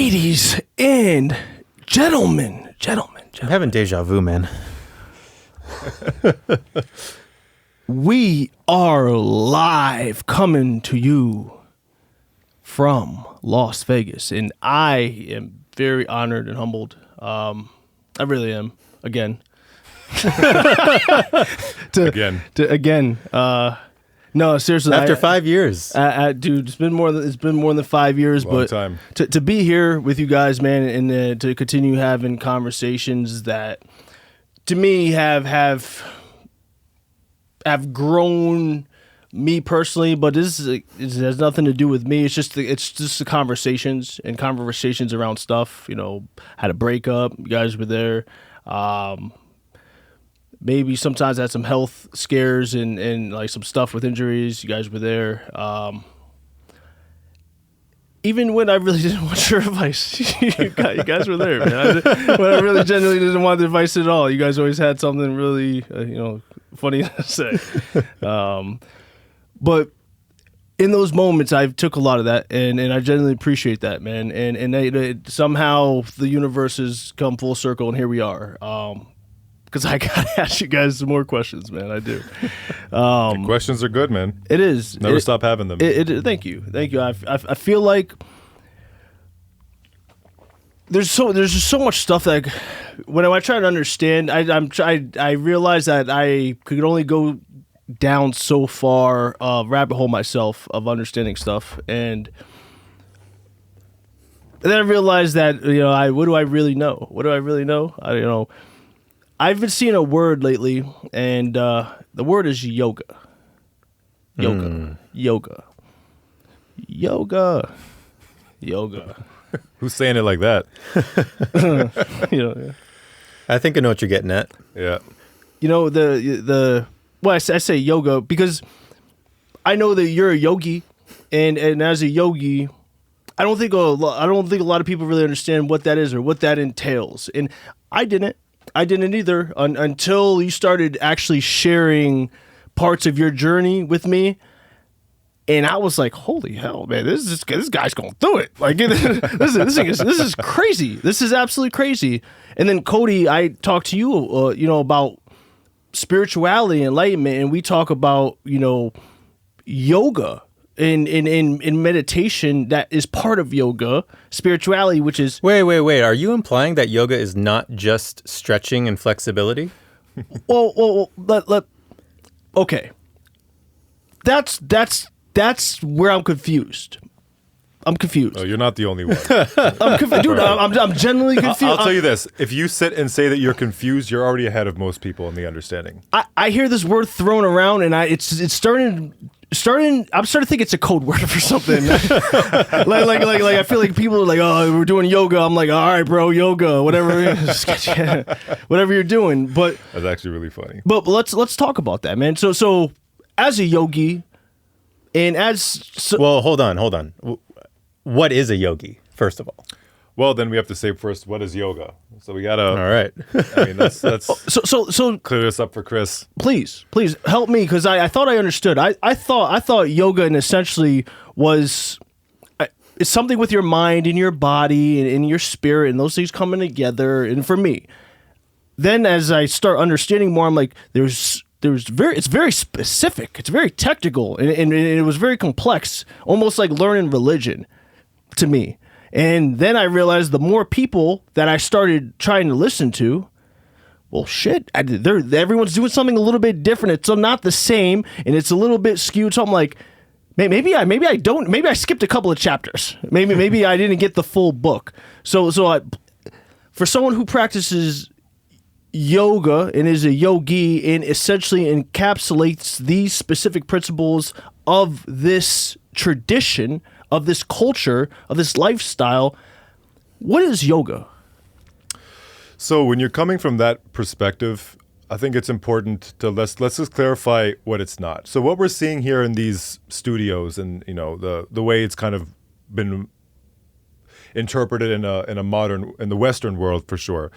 Ladies and gentlemen. I'm having deja vu, man. We are live coming to you from Las Vegas, and I am very honored and humbled. I really am. Again. Again. No, seriously. After 5 years, dude, it's been more than 5 years. Long but time. To be here with you guys, man, and to continue having conversations that, to me, have grown me personally. But this it has nothing to do with me. It's just the conversations around stuff. You know, had a breakup. You guys were there. Maybe sometimes I had some health scares and like some stuff with injuries. You guys were there. Even when I really didn't want your advice, you guys were there, man. When I really genuinely didn't want the advice at all, you guys always had something really, funny to say. But in those moments, I took a lot of that, and I genuinely appreciate that, man. And somehow the universe has come full circle, and here we are. Because I gotta ask you guys some more questions, man. I do. Questions are good, man. It is. Never stop having them. Thank you. I feel like there's just so much stuff that when I try to understand, I realize that I could only go down so far rabbit hole myself of understanding stuff, and then I realized that what do I really know? What do I really know? I don't know. I've been seeing a word lately, and the word is yoga. Yoga. Who's saying it like that? I think I know what you're getting at. Yeah. I say yoga because I know that you're a yogi, and as a yogi, I don't think a lot of people really understand what that is or what that entails, and I didn't either until you started actually sharing parts of your journey with me. And I was like, holy hell, man, this guy's going through it. Like, this is crazy. This is absolutely crazy. And then Cody, I talked to you, about spirituality, enlightenment, and we talk about, yoga. In meditation, that is part of yoga, spirituality, which is... Wait. Are you implying that yoga is not just stretching and flexibility? Okay. That's where I'm confused. Oh, you're not the only one. I'm confused. Dude, I'm genuinely confused. I'll tell you this. If you sit and say that you're confused, you're already ahead of most people in the understanding. I hear this word thrown around, and it's starting. I'm starting to think it's a code word for something. like I feel like people are like, oh, we're doing yoga. I'm like, all right, bro, yoga, whatever you're doing. But that's actually really funny. But let's talk about that, man. So as a yogi, and well, hold on. What is a yogi, first of all? Well, then we have to say first, what is yoga? So we gotta. All right. I mean, let's so clear this up for Chris. Please help me, because I thought I understood. I thought yoga and essentially was it's something with your mind and your body and your spirit and those things coming together. And for me, then as I start understanding more, I'm like, it's very specific. It's very technical, and it was very complex, almost like learning religion to me. And then I realized the more people that I started trying to listen to, well, shit, everyone's doing something a little bit different. It's not the same, and it's a little bit skewed. So I'm like, maybe I skipped a couple of chapters. Maybe I didn't get the full book. So for someone who practices yoga and is a yogi and essentially encapsulates these specific principles of this tradition, of this culture, of this lifestyle, what is yoga? So when you're coming from that perspective, I think it's important to let's just clarify what it's not. So what we're seeing here in these studios, and the way it's kind of been interpreted in the Western world for sure,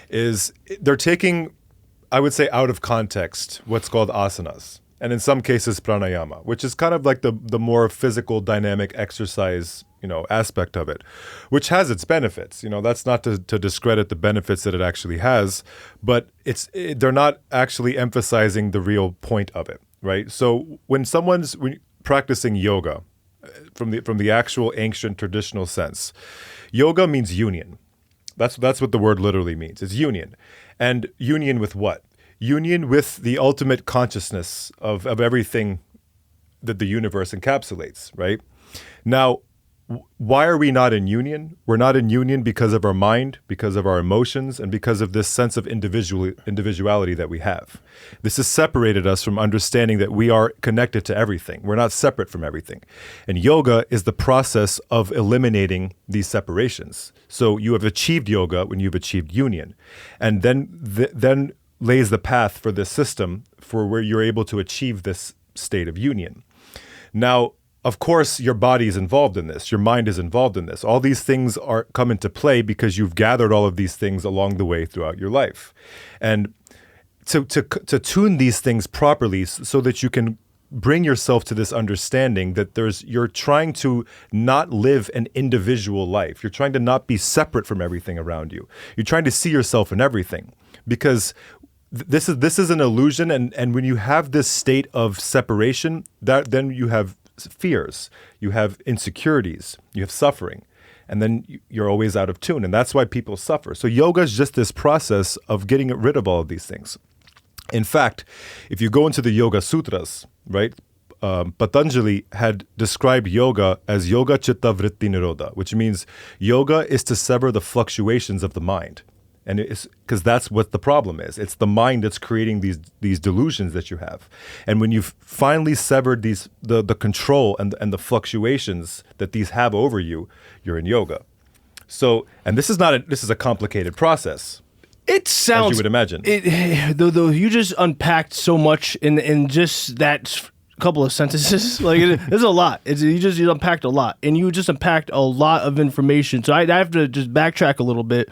is they're taking, I would say, out of context what's called asanas. And in some cases, pranayama, which is kind of like the more physical, dynamic exercise aspect of it, which has its benefits. That's not to discredit the benefits that it actually has, but they're not actually emphasizing the real point of it, right? So when someone's practicing yoga, from the actual ancient traditional sense, yoga means union. That's what the word literally means. It's union. And union with what? Union with the ultimate consciousness of everything that the universe encapsulates, right? Now, why are we not in union? We're not in union because of our mind, because of our emotions, and because of this sense of individuality that we have. This has separated us from understanding that we are connected to everything. We're not separate from everything. And yoga is the process of eliminating these separations. So you have achieved yoga when you've achieved union. And then lays the path for this system for where you're able to achieve this state of union. Now, of course, your body is involved in this. Your mind is involved in this. All these things come into play because you've gathered all of these things along the way throughout your life. And to tune these things properly so that you can bring yourself to this understanding that you're trying to not live an individual life. You're trying to not be separate from everything around you. You're trying to see yourself in everything, because this is an illusion. And when you have this state of separation, then you have fears, you have insecurities, you have suffering, and then you're always out of tune. And that's why people suffer. So yoga is just this process of getting rid of all of these things. In fact, if you go into the Yoga Sutras, right, Patanjali had described yoga as yoga chitta vritti nirodha, which means yoga is to sever the fluctuations of the mind. And it's because that's what the problem is. It's the mind that's creating these delusions that you have. And when you've finally severed the control and the fluctuations that these have over you, you're in yoga. So, and this is a complicated process. It sounds, as you would imagine. Though you just unpacked so much in just that couple of sentences. Like there's a lot. You unpacked a lot, and you just unpacked a lot of information. So I have to just backtrack a little bit.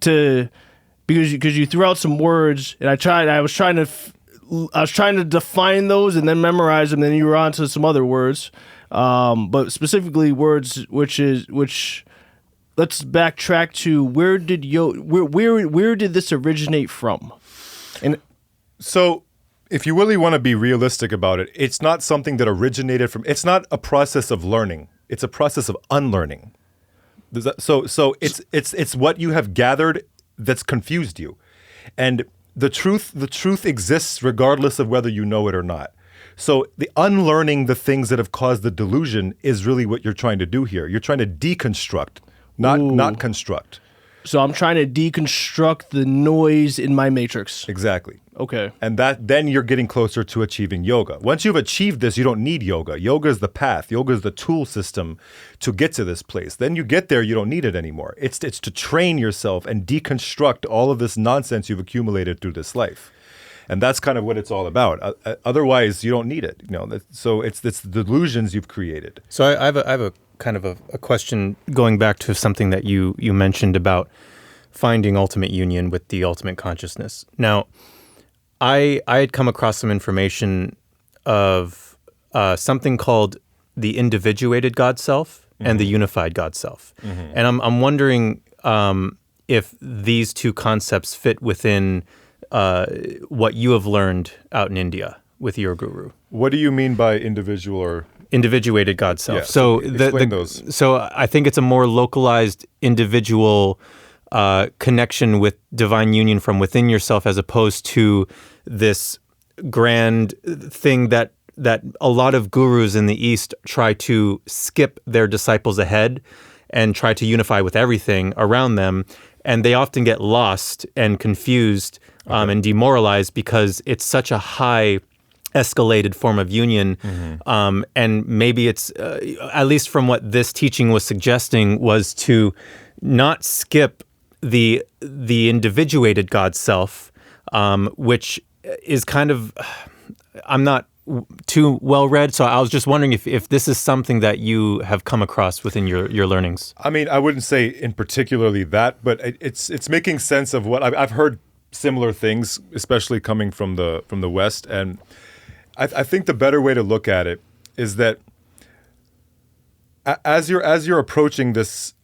Because you threw out some words, and I was trying to define those and then memorize them. Then you were on to some other words, but specifically words which let's backtrack to where did this originate from? And so, if you really want to be realistic about it, it's not something that originated from. It's not a process of learning. It's a process of unlearning. So it's what you have gathered that's confused you, and the truth exists regardless of whether you know it or not. So the unlearning the things that have caused the delusion is really what you're trying to do here. You're trying to deconstruct, not construct. So I'm trying to deconstruct the noise in my matrix. Exactly. Okay. And then you're getting closer to achieving yoga. Once you've achieved this, you don't need yoga. Yoga is the path. Yoga is the tool system to get to this place. Then you get there, you don't need it anymore. It's to train yourself and deconstruct all of this nonsense you've accumulated through this life. And that's kind of what it's all about. Otherwise, you don't need it. So it's the delusions you've created. So I have a kind of a question going back to something that you mentioned about finding ultimate union with the ultimate consciousness. Now, I had come across some information of something called the individuated God self and the unified God self. Mm-hmm. And I'm wondering if these two concepts fit within what you have learned out in India with your guru. What do you mean by individual or individuated God self? Yeah, so explain those. So I think it's a more localized individual connection with divine union from within yourself, as opposed to this grand thing that a lot of gurus in the East try to skip their disciples ahead and try to unify with everything around them. And they often get lost and confused and demoralized because it's such a high escalated form of union. Mm-hmm. And maybe it's, at least from what this teaching was suggesting, was to not skip the individuated God self, which is kind of, I'm not too well read, so I was just wondering if this is something that you have come across within your learnings. I mean, I wouldn't say in particularly that, but it's making sense of what I've heard similar things, especially coming from the West, and I think the better way to look at it is that as you're approaching this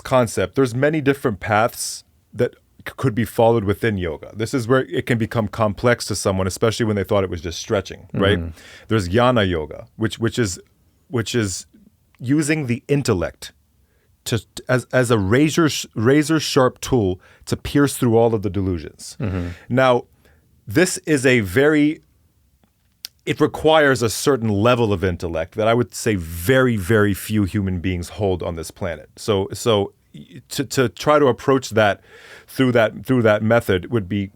concept, there's many different paths that could be followed within yoga. This is where it can become complex to someone, especially when they thought it was just stretching, right? There's jnana yoga, which is using the intellect as a razor sharp tool to pierce through all of the delusions. Now, this is it requires a certain level of intellect that I would say very, very few human beings hold on this planet. So to try to approach that through that method would be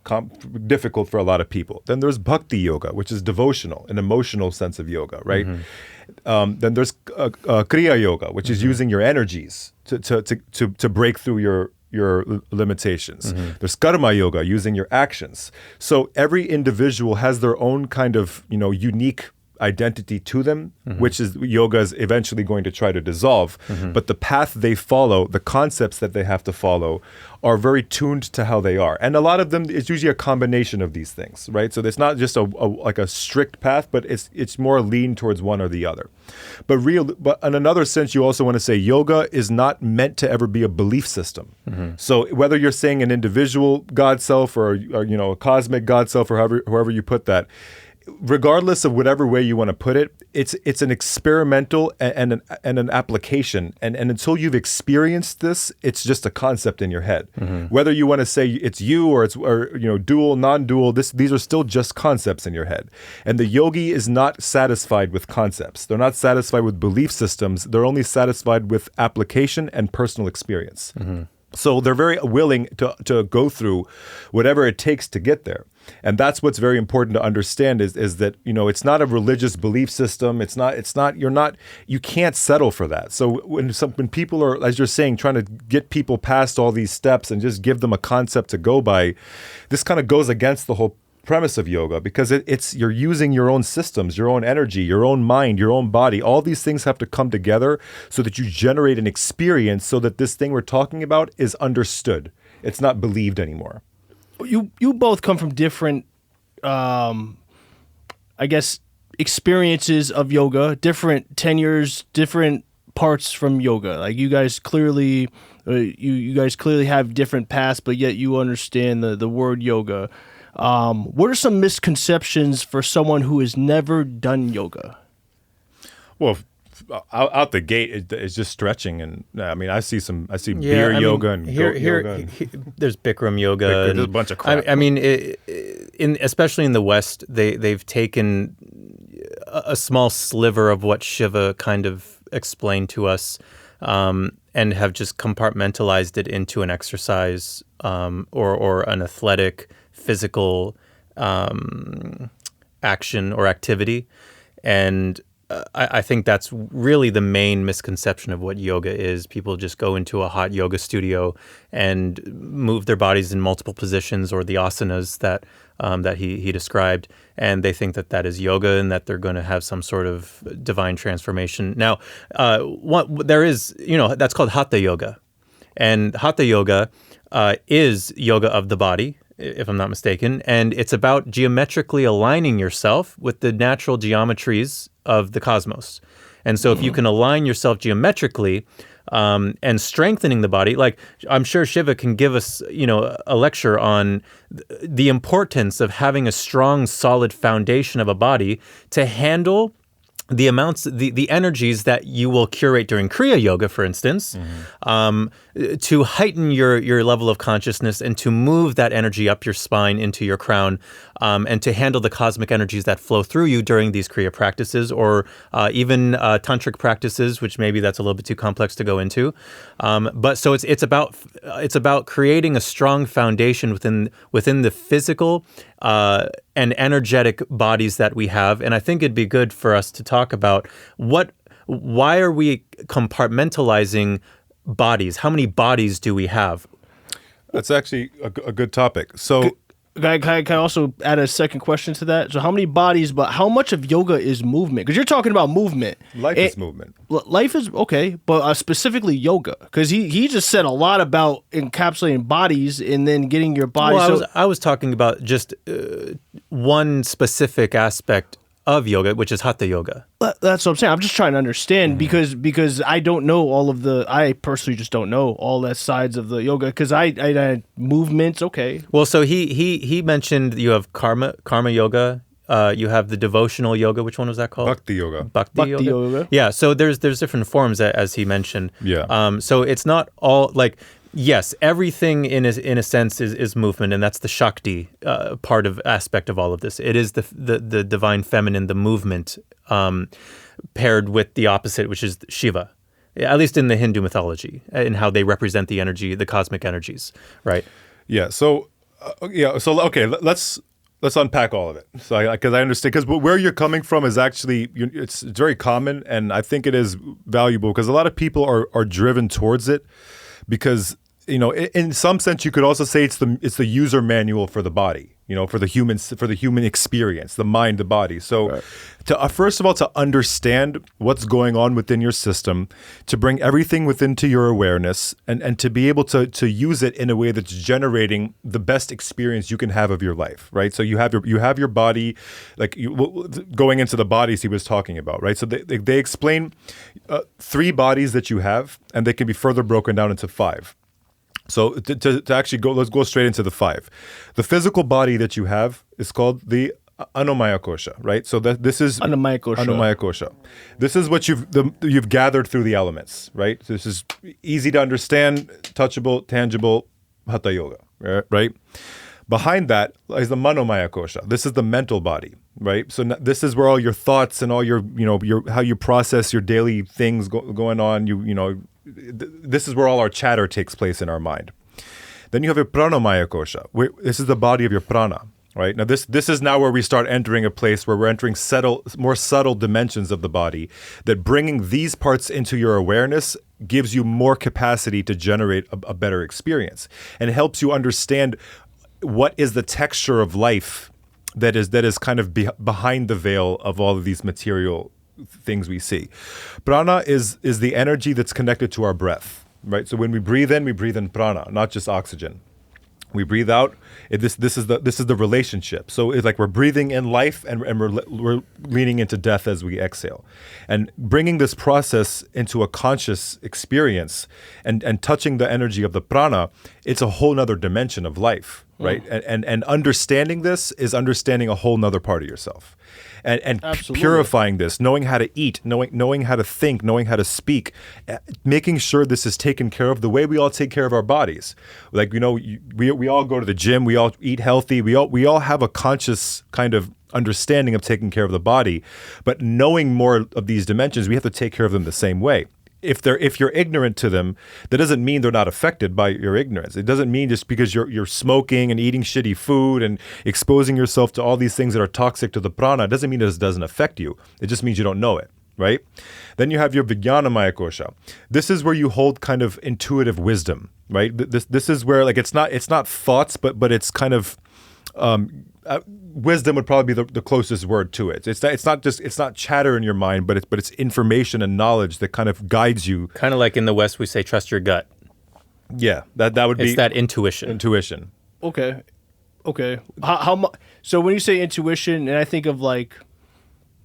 difficult for a lot of people. Then there's bhakti yoga, which is devotional, an emotional sense of yoga, right? Then there's kriya yoga, which is using your energies to break through your limitations. There's karma yoga, using your actions. So every individual has their own kind of unique identity to them, which is yoga is eventually going to try to dissolve. But the path they follow, the concepts that they have to follow, are very tuned to how they are. And a lot of them, it's usually a combination of these things, right? So it's not just like a strict path, but it's more lean towards one or the other. But in another sense, you also want to say yoga is not meant to ever be a belief system. So whether you're saying an individual God self or a cosmic God self or however you put that, regardless of whatever way you want to put it, it's an experimental and an application. And until you've experienced this, it's just a concept in your head. Whether you want to say it's you or dual, non-dual, these are still just concepts in your head. And the yogi is not satisfied with concepts. They're not satisfied with belief systems. They're only satisfied with application and personal experience. So they're very willing to go through whatever it takes to get there. And that's what's very important to understand is that, it's not a religious belief system. You can't settle for that. So when people are, as you're saying, trying to get people past all these steps and just give them a concept to go by, this kind of goes against the whole premise of yoga, because you're using your own systems, your own energy, your own mind, your own body. All these things have to come together so that you generate an experience so that this thing we're talking about is understood. It's not believed anymore. You both come from different, experiences of yoga, different tenures, different parts from yoga. Like you guys clearly, have different paths, but yet you understand the word yoga. What are some misconceptions for someone who has never done yoga? Well, out the gate, it's just stretching, and I see beer yoga and goat yoga. There's Bikram yoga. There's a bunch of crap. Especially in the West, they've taken a small sliver of what Shiva kind of explained to us, and have just compartmentalized it into an exercise or an athletic, physical action or activity. And I think that's really the main misconception of what yoga is. People just go into a hot yoga studio and move their bodies in multiple positions, or the asanas that he described, and they think that is yoga and that they're going to have some sort of divine transformation. Now, there is, that's called hatha yoga, and hatha yoga is yoga of the body, if I'm not mistaken, and it's about geometrically aligning yourself with the natural geometries of the cosmos. And so if you can align yourself geometrically and strengthening the body, like I'm sure Shiva can give us, a lecture on the importance of having a strong, solid foundation of a body to handle the amounts, the energies that you will curate during Kriya Yoga, for instance, to heighten your level of consciousness and to move that energy up your spine into your crown, and to handle the cosmic energies that flow through you during these Kriya practices, or even tantric practices, which maybe that's a little bit too complex to go into. But so it's about creating a strong foundation within the physical and energetic bodies that we have. And I think it'd be good for us to talk about why are we compartmentalizing bodies? How many bodies do we have? That's actually a good topic. So Can I also add a second question to that? So how many bodies, but how much of yoga is movement? Because you're talking about movement. Life is movement. Life is, okay, but specifically yoga. Because he just said a lot about encapsulating bodies and then getting your body. Well, I was talking about just one specific aspect of yoga, which is hatha yoga. That's what I'm saying. I'm just trying to understand because I don't know I personally just don't know all that sides of the yoga because I movements. Okay. Well, so he mentioned you have karma yoga. You have the devotional yoga. Which one was that called? Bhakti yoga. Bhakti yoga. Yeah. So there's different forms as he mentioned. Yeah. So it's not all like. Yes, everything in a sense is movement, and that's the Shakti aspect of all of this. It is the divine feminine, the movement, paired with the opposite, which is Shiva, at least in the Hindu mythology, and how they represent the energy, the cosmic energies, right? Yeah. So, okay, let's unpack all of it. So, because I understand, because where you're coming from is actually it's very common, and I think it is valuable because a lot of people are driven towards it because. In some sense, you could also say it's the user manual for the body, for the human experience, the mind, the body. So, right. First of all, to understand what's going on within your system, to bring everything into your awareness, and to be able to use it in a way that's generating the best experience you can have of your life, right? So you have your body, going into the bodies he was talking about, right? So they explain 3 bodies that you have, and they can be further broken down into 5. So to actually let's go straight into the 5. The physical body that you have is called the Anomaya kosha, right? So this is Anomaya kosha. This is what you've gathered through the elements, right? So this is easy to understand, touchable, tangible, hatha yoga, right? Behind that is the Manomaya kosha. This is the mental body, right? So this is where all your thoughts and all your how you process your daily things going on. This is where all our chatter takes place in our mind. Then you have your Pranamaya kosha. This is the body of your prana, right? Now this is now where we start entering a place where we're entering more subtle dimensions of the body, that bringing these parts into your awareness gives you more capacity to generate a better experience, and it helps you understand what is the texture of life that is kind of behind the veil of all of these material things we see. Prana is the energy that's connected to our breath, right? So when we breathe in prana, not just oxygen. We breathe out. This is the relationship. So it's like we're breathing in life, and we're leaning into death as we exhale, and bringing this process into a conscious experience and touching the energy of the prana. It's a whole nother dimension of life, right? And understanding this is understanding a whole nother part of yourself, and purifying this, knowing how to eat, knowing how to think, knowing how to speak, making sure this is taken care of the way we all take care of our bodies. Like, we all go to the gym, we all eat healthy, we all have a conscious kind of understanding of taking care of the body, but knowing more of these dimensions, we have to take care of them the same way. If you're ignorant to them, that doesn't mean they're not affected by your ignorance. It doesn't mean just because you're smoking and eating shitty food and exposing yourself to all these things that are toxic to the prana, it doesn't mean it doesn't affect you. It just means you don't know it, right? Then you have your Vijnanamaya kosha. This is where you hold kind of intuitive wisdom, right? This is where, like, it's not thoughts, but it's kind of wisdom would probably be the closest word to it. It's not chatter in your mind, but it's information and knowledge that kind of guides you. Kind of like in the West, we say trust your gut. Yeah, that would be. It's that intuition. Intuition. Okay. So when you say intuition, and I think of like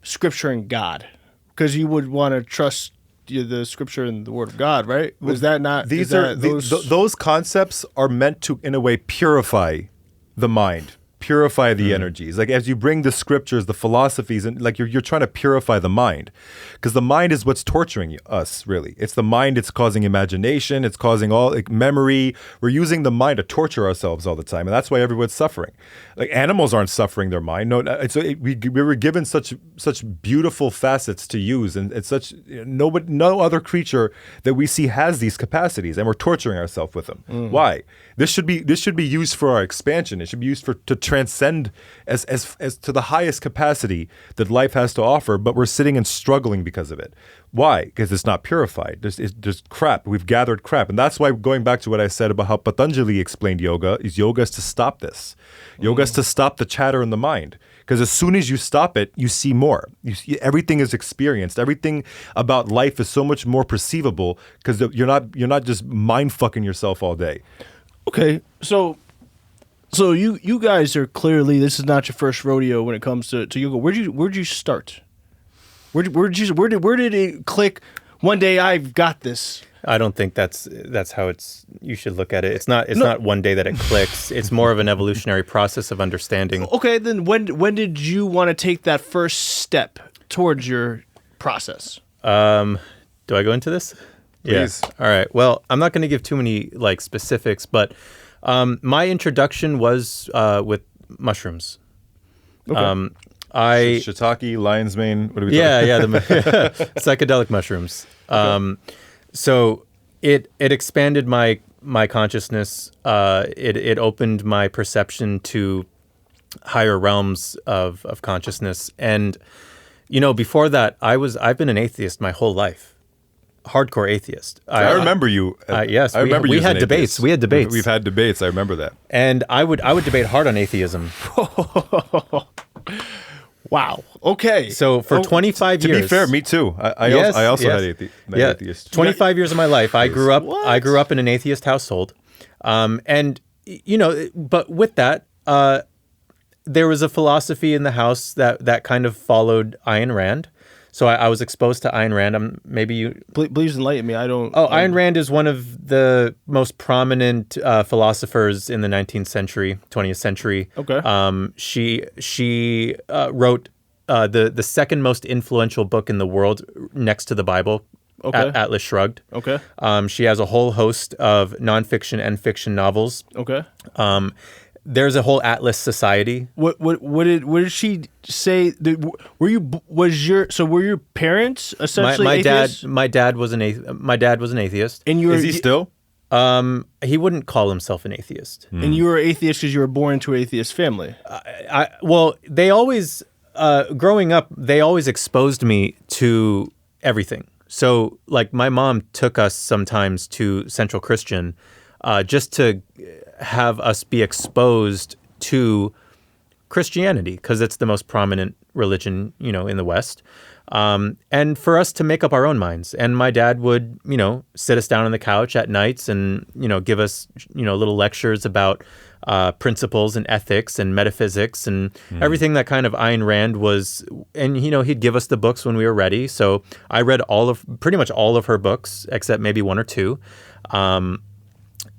scripture and God, because you would want to trust the scripture and the word of God, right? Was that not? Those concepts are meant to, in a way, purify the mind, purify the energies. Like, as you bring the scriptures, the philosophies, and like you're trying to purify the mind, because the mind is what's torturing us, really. It's the mind. It's causing imagination. It's causing all memory. We're using the mind to torture ourselves all the time, and that's why everyone's suffering. Like, animals aren't suffering their mind. No, we were given such beautiful facets to use, and it's such no other creature that we see has these capacities, and we're torturing ourselves with them. Why? This should be used for our expansion. It should be used to transcend as to the highest capacity that life has to offer, but we're sitting and struggling because of it. Why? Because it's not purified. There's crap. We've gathered crap. And that's why, going back to what I said about how Patanjali explained yoga is to stop this. Yoga is to stop the chatter in the mind. Because as soon as you stop it, you see more. Everything is experienced. Everything about life is so much more perceivable because you're not just mind fucking yourself all day. Okay, so So you guys are clearly, this is not your first rodeo when it comes to yoga. Where'd you start? Where did it click? One day I've got this. I don't think that's how you should look at it. It's not one day that it clicks. It's more of an evolutionary process of understanding. Okay, then when did you want to take that first step towards your process? Do I go into this? Please. Yeah. All right. Well, I'm not going to give too many specifics, but my introduction was with mushrooms. Okay. Shiitake, lion's mane. What are we talking about? The psychedelic mushrooms. So it expanded my consciousness. It opened my perception to higher realms of consciousness. And before that, I've been an atheiist my whole life. Hardcore atheist. I remember you. Yes, I remember we you as had an debates. atheist. We had debates. We've had debates. I remember that. And I would debate hard on atheism. Wow. Okay. So for 25 years. To be fair, me too. I also had atheist. 25 years of my life, I grew up in an atheist household, but with that, there was a philosophy in the house that kind of followed Ayn Rand. So I was exposed to Ayn Rand. Maybe you... Please enlighten me. I don't... Ayn Rand is one of the most prominent philosophers in the 19th century, 20th century. Okay. She wrote the second most influential book in the world next to the Bible, Atlas Shrugged. Okay. She has a whole host of nonfiction and fiction novels. Okay. There's a whole Atlas Society. What did she say? Were your parents essentially atheists? My dad was an atheist. And is he still? He wouldn't call himself an atheist. And you were atheist because you were born into an atheist family. They always growing up, they always exposed me to everything. So, like, my mom took us sometimes to Central Christian just to have us be exposed to Christianity because it's the most prominent religion, in the West. And for us to make up our own minds. And my dad would, sit us down on the couch at nights and, give us, little lectures about principles and ethics and metaphysics and everything that kind of Ayn Rand was. And, he'd give us the books when we were ready. So I read pretty much all of her books, except maybe one or two.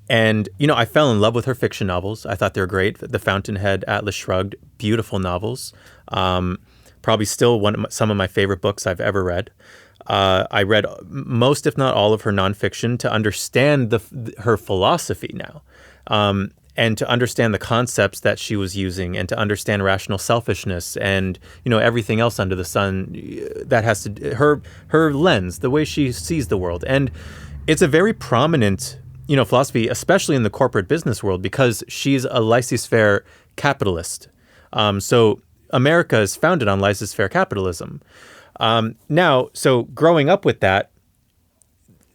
And, I fell in love with her fiction novels. I thought they were great. The Fountainhead, Atlas Shrugged, beautiful novels. Probably still some of my favorite books I've ever read. I read most, if not all, of her nonfiction to understand her philosophy now, and to understand the concepts that she was using, and to understand rational selfishness and everything else under the sun that has to her lens, the way she sees the world, and it's a very prominent philosophy, especially in the corporate business world, because she's a laissez-faire capitalist. So America is founded on laissez-faire capitalism. So growing up with that,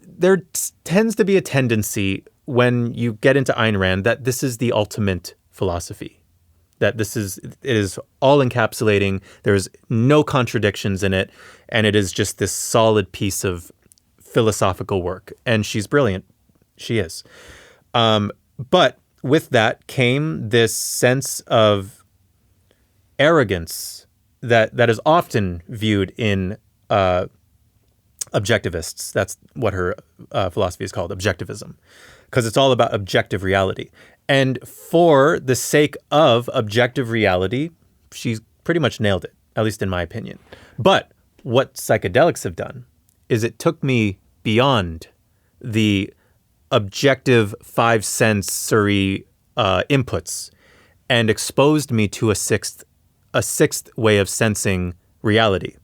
there tends to be a tendency when you get into Ayn Rand that this is the ultimate philosophy, that it is all encapsulating. There's no contradictions in it, and it is just this solid piece of philosophical work. And she's brilliant. She is. But with that came this sense of arrogance that is often viewed in objectivists. That's what her philosophy is called, objectivism, because it's all about objective reality. And for the sake of objective reality, she's pretty much nailed it, at least in my opinion. But what psychedelics have done is it took me beyond the objective five sensory inputs and exposed me to a sixth way of sensing reality.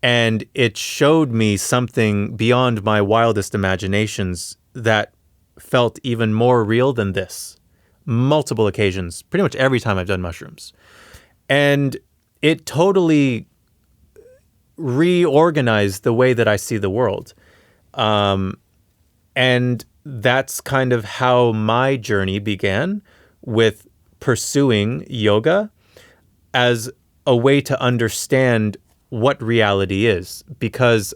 And it showed me something beyond my wildest imaginations that felt even more real than this. Multiple occasions, pretty much every time I've done mushrooms. And it totally reorganized the way that I see the world. And that's kind of how my journey began, with pursuing yoga as a way to understand what reality is. Because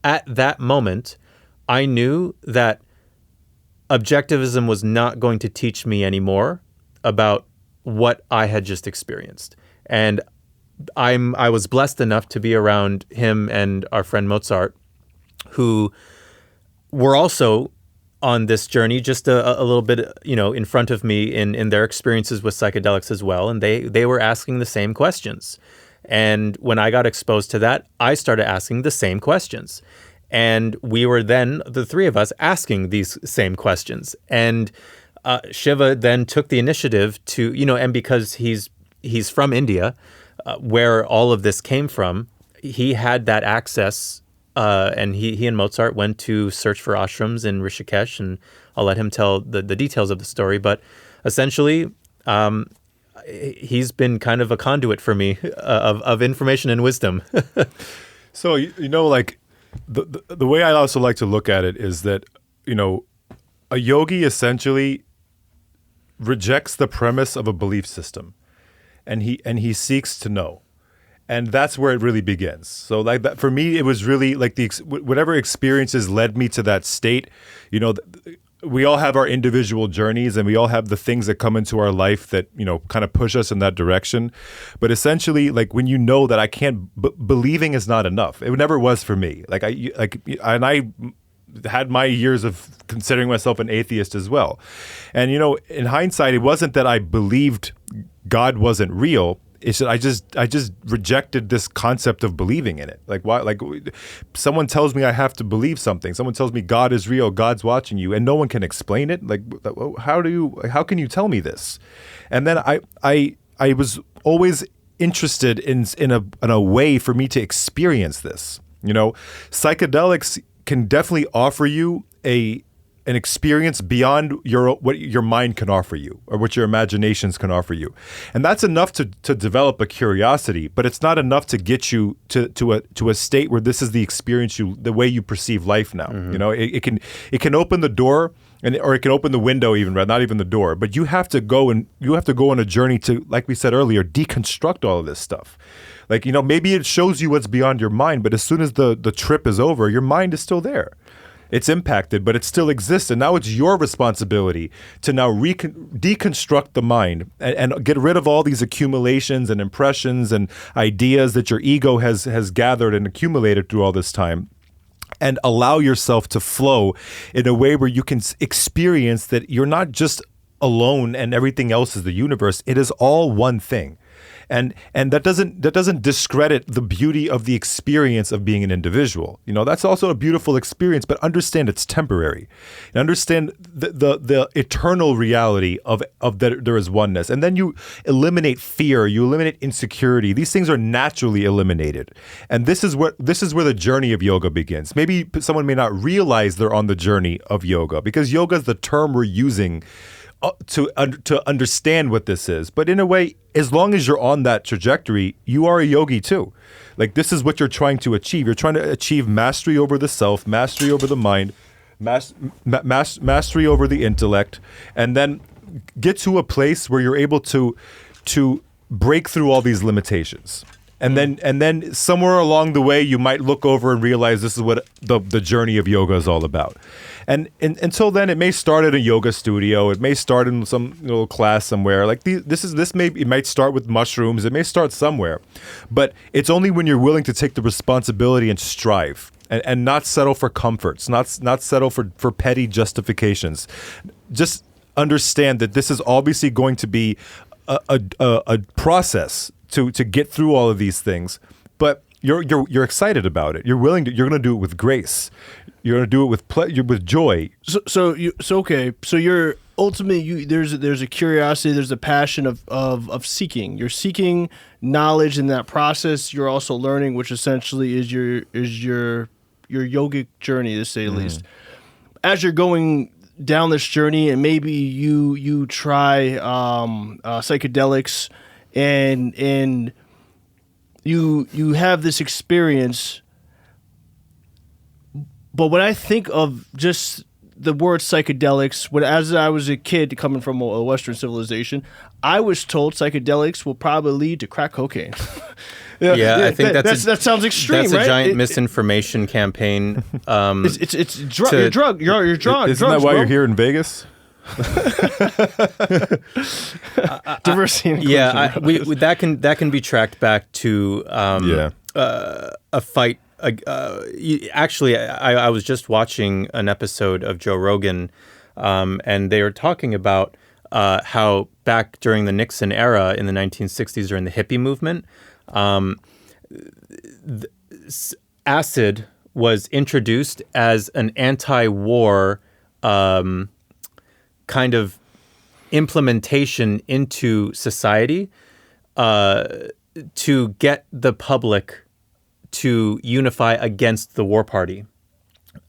at that moment, I knew that objectivism was not going to teach me anymore about what I had just experienced. And I was blessed enough to be around him and our friend Mozart, who were also on this journey just a little bit, in front of me in their experiences with psychedelics as well. And they were asking the same questions. And when I got exposed to that, I started asking the same questions. And we were then, the three of us, asking these same questions. And Shiva then took the initiative to, and because he's from India, where all of this came from, he had that access. And he and Mozart went to search for ashrams in Rishikesh, and I'll let him tell the details of the story. But essentially, he's been kind of a conduit for me of information and wisdom. So, like the way I also like to look at it is that, a yogi essentially rejects the premise of a belief system, and he seeks to know. And that's where it really begins. So like that, for me, it was really like whatever experiences led me to that state. We all have our individual journeys, and we all have the things that come into our life that, kind of push us in that direction. But essentially, like when you know that I can't, believing is not enough. It never was for me. I had my years of considering myself an atheist as well. And, in hindsight, it wasn't that I believed God wasn't real. It's that I just rejected this concept of believing in it. Like why? Like someone tells me I have to believe something. Someone tells me God is real, God's watching you, and no one can explain it. Like how can you tell me this? And then I was always interested in a way for me to experience this. Psychedelics can definitely offer you an experience beyond what your mind can offer you or what your imaginations can offer you. And that's enough to develop a curiosity, but it's not enough to get you to a state where this is the experience the way you perceive life now. Mm-hmm. It can open the door or it can open the window even, not even the door, but you have to go on a journey to, like we said earlier, deconstruct all of this stuff. Like, maybe it shows you what's beyond your mind, but as soon as the trip is over, your mind is still there. It's impacted, but it still exists. And now it's your responsibility to now deconstruct the mind and get rid of all these accumulations and impressions and ideas that your ego has gathered and accumulated through all this time, and allow yourself to flow in a way where you can experience that you're not just alone and everything else is the universe. It is all one thing. And that doesn't discredit the beauty of the experience of being an individual. That's also a beautiful experience, but understand it's temporary. And understand the eternal reality of that there is oneness. And then you eliminate fear, you eliminate insecurity. These things are naturally eliminated. And this is where the journey of yoga begins. Maybe someone may not realize they're on the journey of yoga, because yoga is the term we're using to understand what this is. But in a way, as long as you're on that trajectory, you are a yogi too. Like, this is what you're trying to achieve. You're trying to achieve mastery over the self, mastery over the mind, mastery over the intellect, and then get to a place where you're able to break through all these limitations. And then somewhere along the way, you might look over and realize this is what the journey of yoga is all about. And until then, it may start at a yoga studio. It may start in some little class somewhere. Like it might start with mushrooms. It may start somewhere, but it's only when you're willing to take the responsibility and strive and not settle for comforts, not settle for petty justifications. Just understand that this is obviously going to be a process to get through all of these things, but you're excited about it. You're willing to. You're going to do it with grace. You're going to do it with joy. So you're ultimately there's a curiosity. There's a passion of seeking. You're seeking knowledge in that process. You're also learning, which essentially is your yogic journey, to say the least. As you're going down this journey, and maybe you try psychedelics. And you have this experience, but when I think of just the word psychedelics, as I was a kid coming from a Western civilization, I was told psychedelics will probably lead to crack cocaine. I think that sounds extreme. That's right? a giant misinformation campaign. It's your drug. Your Isn't that why you're here in Vegas? Diversity and Yeah, inclusion. that can be tracked back to a fight. Actually, I was just watching an episode of Joe Rogan, and they were talking about how back during the Nixon era in the 1960s during the hippie movement, acid was introduced as an anti-war kind of implementation into society to get the public to unify against the war party.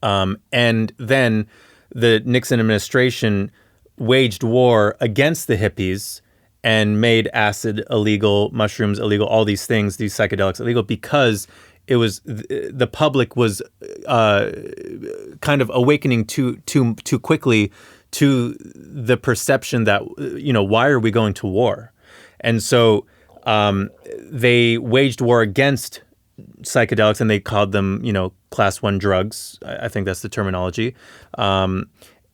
And then the Nixon administration waged war against the hippies and made acid illegal, mushrooms illegal, all these things, these psychedelics illegal, because it was the public was kind of awakening too quickly to the perception that, why are we going to war? And so they waged war against psychedelics, and they called them, class 1 drugs. I think that's the terminology.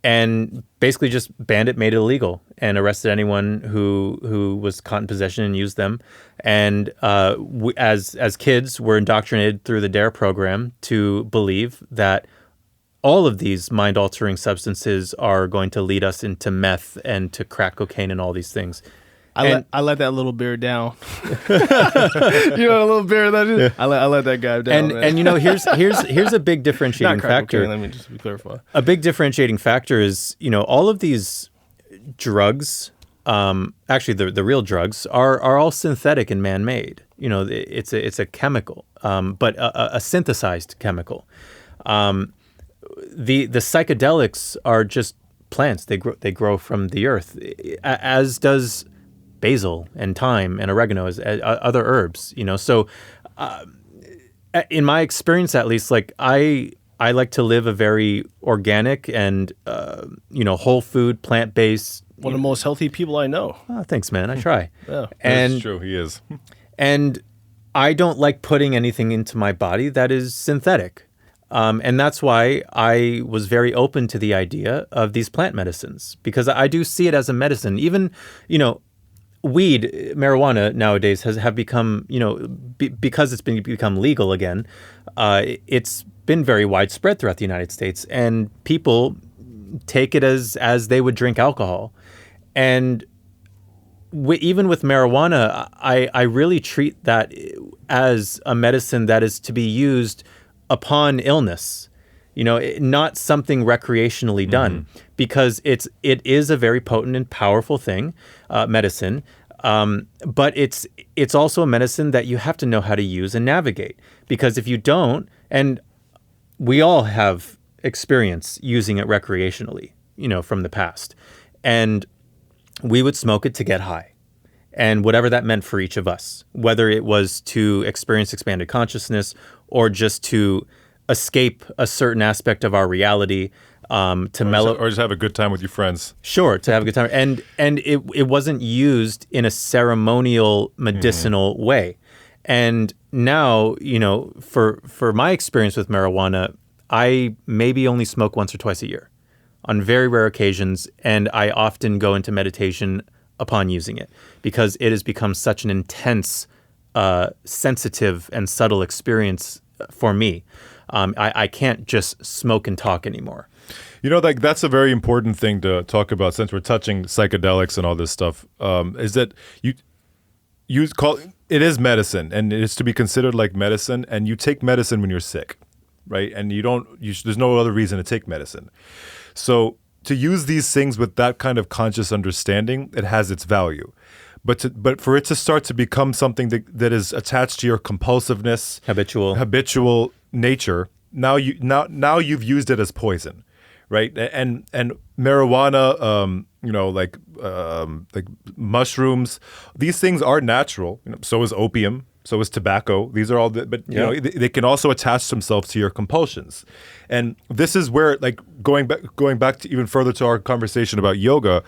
And basically just banned it, made it illegal, and arrested anyone who was caught in possession and used them. And as kids, were indoctrinated through the DARE program to believe that all of these mind-altering substances are going to lead us into meth and to crack cocaine and all these things. I let that little bear down. A little bear that is. I let that guy down. And here's a big differentiating factor. Let me just clarify. A big differentiating factor is, all of these drugs, actually the real drugs are all synthetic and man-made. It's a chemical, but a synthesized chemical. The psychedelics are just plants. They grow from the earth, as does basil and thyme and oregano as other herbs. So in my experience, at least, like I like to live a very organic and whole food, plant-based. One of the most healthy people I know. Oh, thanks, man. I try. Yeah, that's true. He is. And I don't like putting anything into my body that is synthetic. And that's why I was very open to the idea of these plant medicines, because I do see it as a medicine. Even, weed, marijuana nowadays have become, because it's become legal again, it's been very widespread throughout the United States, and people take it as they would drink alcohol. And even with marijuana, I really treat that as a medicine that is to be used upon illness, not something recreationally done, because it is a very potent and powerful thing, medicine. But it's also a medicine that you have to know how to use and navigate, because if you don't, and we all have experience using it recreationally, from the past, and we would smoke it to get high. And whatever that meant for each of us, whether it was to experience expanded consciousness or just to escape a certain aspect of our reality, to mellow, or just have a good time with your friends. Sure, to have a good time. And it wasn't used in a ceremonial, medicinal way. And now, for my experience with marijuana, I maybe only smoke once or twice a year on very rare occasions, and I often go into meditation upon using it, because it has become such an intense, sensitive and subtle experience for me. I can't just smoke and talk anymore. That's a very important thing to talk about, since we're touching psychedelics and all this stuff, is that you call it is medicine, and it is to be considered like medicine, and you take medicine when you're sick, right? And there's no other reason to take medicine. So to use these things with that kind of conscious understanding, it has its value. But for it to start to become something that is attached to your compulsiveness, habitual nature, now you've used it as poison, right? And marijuana, like mushrooms, these things are natural. So is opium. So is tobacco. These are all, they can also attach themselves to your compulsions. And this is where, like, going back to even further to our conversation about yoga,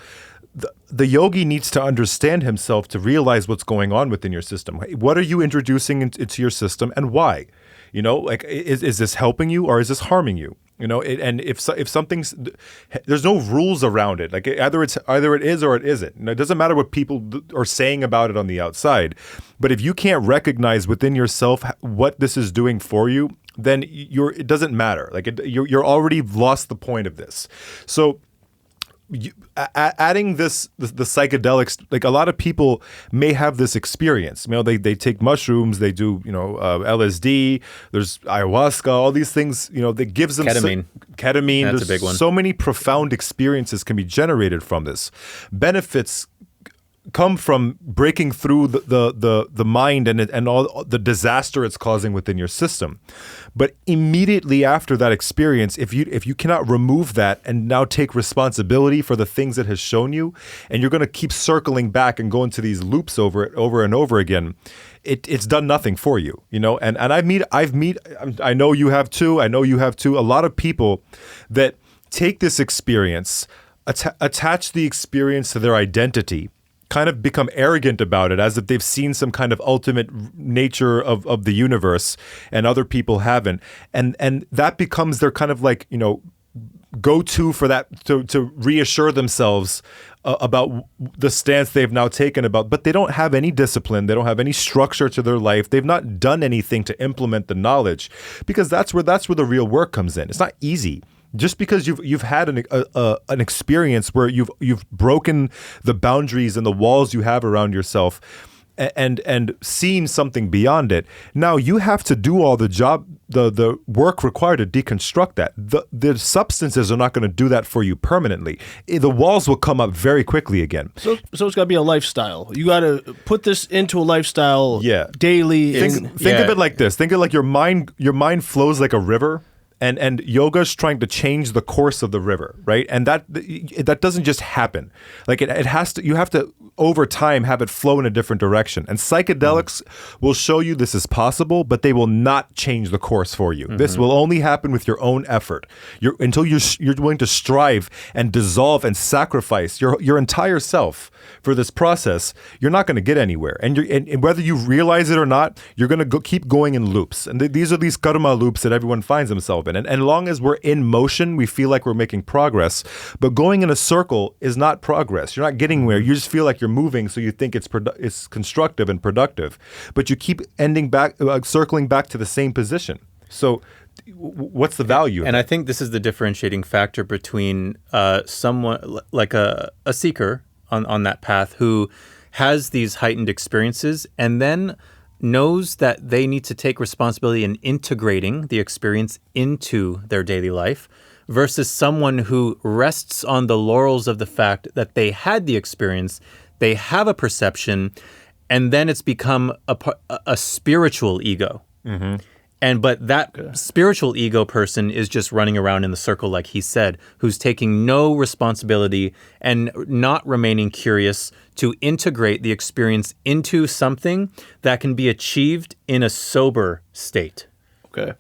the yogi needs to understand himself to realize what's going on within your system. What are you introducing into your system, and why? Is this helping you or is this harming you? You know, and if something's, there's no rules around it. Like either it is or it isn't. And it doesn't matter what people are saying about it on the outside, but if you can't recognize within yourself what this is doing for you, then it doesn't matter. Like you're already lost the point of this. So adding the psychedelics, like a lot of people may have this experience. You know, they take mushrooms, they do, you know, LSD, there's ayahuasca, all these things, you know, that gives them ketamine. That's There's a big one. So many profound experiences can be generated from this. Benefits come from breaking through the mind and all the disaster it's causing within your system. But immediately after that experience, if you cannot remove that and now take responsibility for the things it has shown you, and you're going to keep circling back and go into these loops over and over again, it's done nothing for you, you know. And I know you have too. I know you have too. A lot of people that take this experience, attach the experience to their identity, kind of become arrogant about it, as if they've seen some kind of ultimate nature of the universe and other people haven't. And that becomes their kind of like, you know, go-to for that, to reassure themselves about the stance they've now taken about, but they don't have any discipline. They don't have any structure to their life. They've not done anything to implement the knowledge, because that's where the real work comes in. It's not easy. Just because you've had an experience where you've broken the boundaries and the walls you have around yourself, and seen something beyond it, now you have to do all the work required to deconstruct that. The substances are not going to do that for you permanently. The walls will come up very quickly again. So it's got to be a lifestyle. You got to put this into a lifestyle daily. Think of it like this. Think of it like your mind flows like a river. And yoga's trying to change the course of the river, right? And that doesn't just happen. Like it has to. You have to, over time, have it flow in a different direction. And psychedelics will show you this is possible, but they will not change the course for you. Mm-hmm. This will only happen with your own effort. Until you're willing to strive and dissolve and sacrifice your entire self for this process, you're not going to get anywhere. And whether you realize it or not, you're going to keep going in loops. And these are these karma loops that everyone finds themselves in. And as long as we're in motion, we feel like we're making progress. But going in a circle is not progress. You're not getting where. You just feel like you're moving, so you think it's constructive and productive. But you keep circling back to the same position. So what's the value? And I think this is the differentiating factor between someone like a seeker on that path who has these heightened experiences and then knows that they need to take responsibility in integrating the experience into their daily life, versus someone who rests on the laurels of the fact that they had the experience, they have a perception, and then it's become a spiritual ego. Mm-hmm. But that spiritual ego person is just running around in the circle, like he said, who's taking no responsibility and not remaining curious to integrate the experience into something that can be achieved in a sober state. Okay.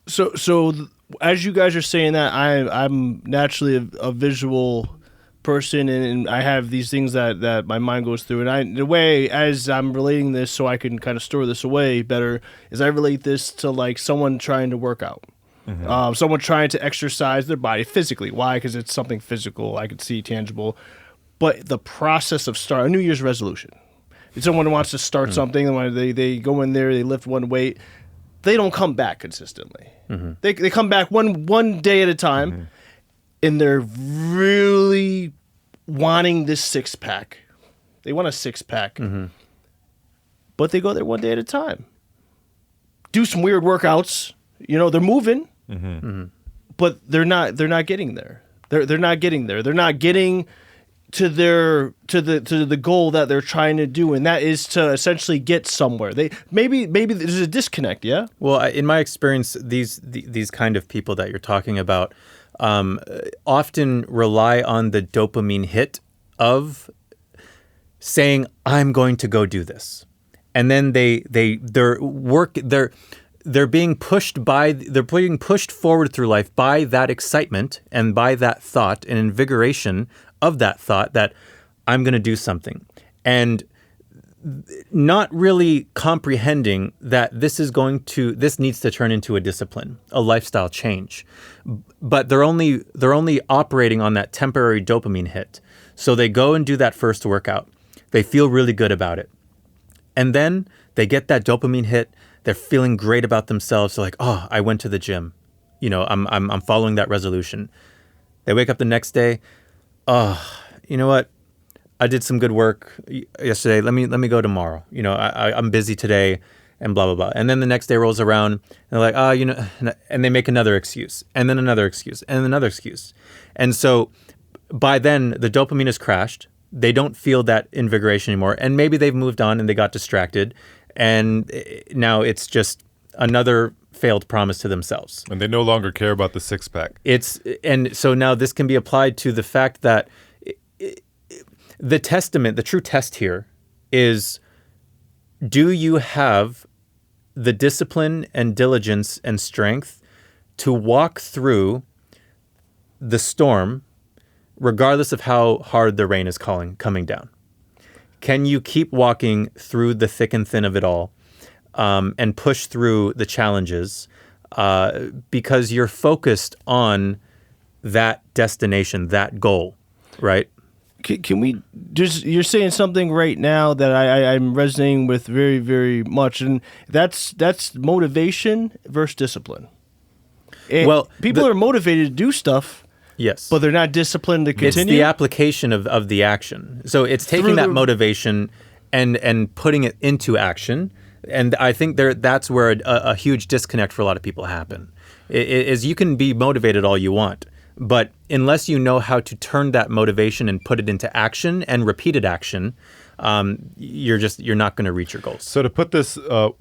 So as you guys are saying that, I'm naturally a visual person, and I have these things that my mind goes through, and the way as I'm relating this, so I can kind of store this away better, is I relate this to like someone trying to work out. Mm-hmm. Someone trying to exercise their body physically. Why? Because it's something physical, I could see, tangible. But the process of a New Year's resolution. If someone wants to start something, and they go in there, they lift one weight, they don't come back consistently. Mm-hmm. They come back one day at a time. Mm-hmm. And they're really wanting this six-pack. They want a six-pack. Mm-hmm. But they go there one day at a time. Do some weird workouts. You know, they're moving. Mm-hmm. Mm-hmm. But they're not getting there. They're not getting there. They're not getting to the goal that they're trying to do, and that is to essentially get somewhere. Maybe there's a disconnect, yeah? Well, in my experience, these kind of people that you're talking about often rely on the dopamine hit of saying, I'm going to go do this. And then they're being pushed forward through life by that excitement and by that thought and invigoration of that thought that I'm going to do something. And not really comprehending that this needs to turn into a discipline, a lifestyle change. But they're only operating on that temporary dopamine hit. So they go and do that first workout. They feel really good about it. And then they get that dopamine hit. They're feeling great about themselves. They're like, oh, I went to the gym. I'm following that resolution. They wake up the next day. Oh, you know what? I did some good work yesterday. Let me go tomorrow. I'm busy today, and blah blah blah. And then the next day rolls around, and they're like, and they make another excuse, and then another excuse, and another excuse. And so by then the dopamine has crashed. They don't feel that invigoration anymore, and maybe they've moved on and they got distracted, and now it's just another failed promise to themselves. And they no longer care about the six pack. And so now this can be applied to the fact that the true test here is, do you have the discipline and diligence and strength to walk through the storm, regardless of how hard the rain is coming down? Can you keep walking through the thick and thin of it all, and push through the challenges, because you're focused on that destination, that goal, right? Can we just? You're saying something right now that I'm resonating with very, very much, and that's motivation versus discipline. And people are motivated to do stuff, yes, but they're not disciplined to continue. It's the application of the action. So it's taking that motivation and putting it into action. And I think that's where a huge disconnect for a lot of people happen. Is you can be motivated all you want, but unless you know how to turn that motivation and put it into action and repeated action, you're not going to reach your goals. So to put this, to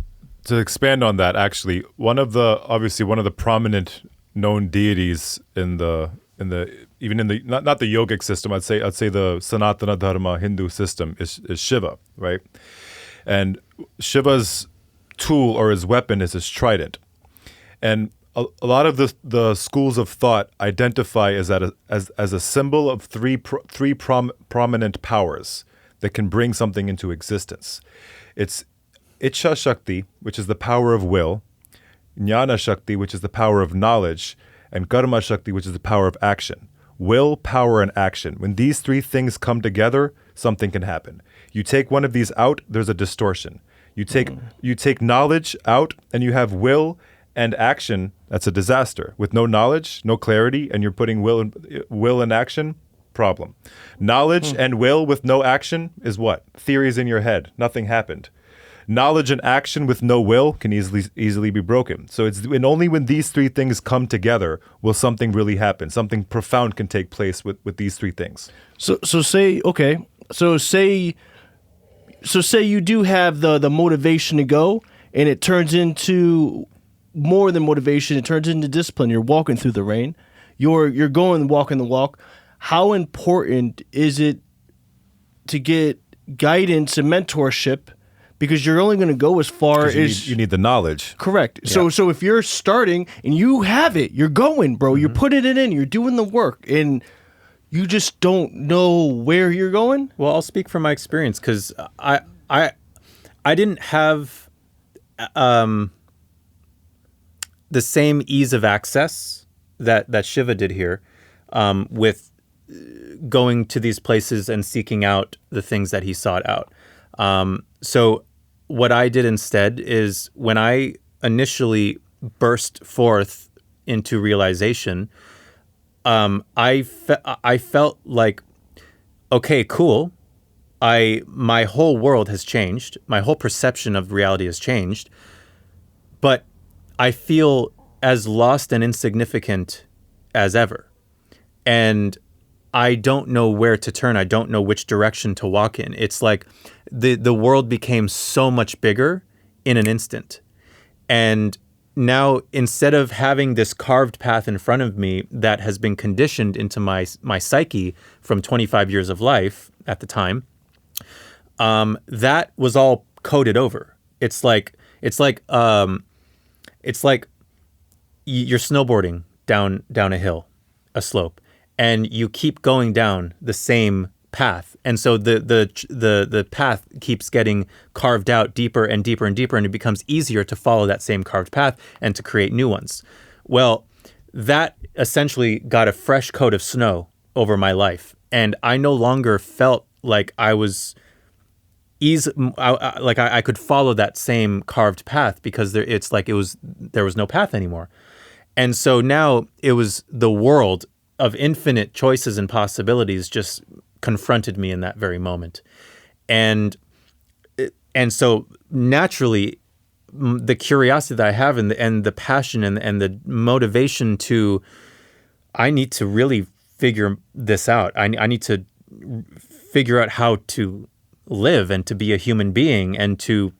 expand on that, actually, one of the prominent known deities in the not the yogic system, I'd say the Sanatana Dharma Hindu system is Shiva, right? And Shiva's tool or his weapon is his trident. And a lot of the schools of thought identify as a symbol of three prominent powers that can bring something into existence. It's Ichha Shakti, which is the power of will, Jnana Shakti, which is the power of knowledge, and Karma Shakti, which is the power of action. Will, power, and action. When these three things come together, something can happen. You take one of these out, there's a distortion. You take knowledge out, and you have will and action. That's a disaster. With no knowledge, no clarity, and you're putting will and action, problem. Knowledge and will with no action is what? Theories in your head. Nothing happened. Knowledge and action with no will can easily be broken. So and only when these three things come together will something really happen. Something profound can take place with these three things. So say you do have the motivation to go, and it turns into more than motivation. It turns into discipline. You're walking through the rain. You're going walking the walk. How important is it to get guidance and mentorship? Because you're only going to go as far as you need the knowledge. Correct. Yeah. So if you're starting and you have it, you're going, bro. You're putting it in. You're doing the work, and you just don't know where you're going. Well, I'll speak from my experience because I didn't have the same ease of access that Shiva did here, with going to these places and seeking out the things that he sought out. So what I did instead is, when I initially burst forth into realization, I felt like, okay, cool. My whole world has changed. My whole perception of reality has changed. But I feel as lost and insignificant as ever. And I don't know where to turn. I don't know which direction to walk in. It's like the world became so much bigger in an instant. And now, instead of having this carved path in front of me that has been conditioned into my psyche from 25 years of life at the time, that was all coded over. It's like you're snowboarding down a hill, a slope, and you keep going down the same path, and so the path keeps getting carved out deeper and deeper and deeper, and it becomes easier to follow that same carved path and to create new ones. Well, that essentially got a fresh coat of snow over my life, and I no longer felt like I was I could follow that same carved path, because there was no path anymore. And so now it was the world of infinite choices and possibilities just confronted me in that very moment. And so naturally, the curiosity that I have and the passion and the motivation to, I need to really figure this out. I need to figure out how to live and to be a human being and to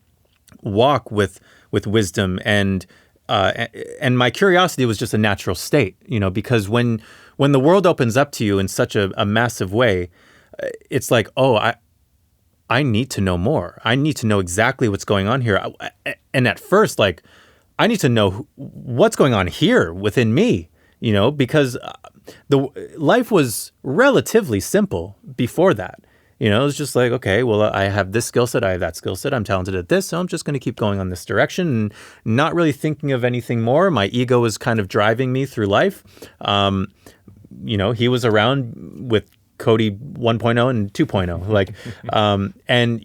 walk with wisdom, and my curiosity was just a natural state, because when the world opens up to you in such a massive way, it's like, oh, I need to know more. I need to know exactly what's going on here. And at first, like, I need to know what's going on here within me, because the life was relatively simple before that. It was just like, okay, well, I have this skill set, I have that skill set, I'm talented at this, so I'm just going to keep going on this direction and not really thinking of anything more. My ego was kind of driving me through life. He was around with Cody 1.0 and 2.0, like, and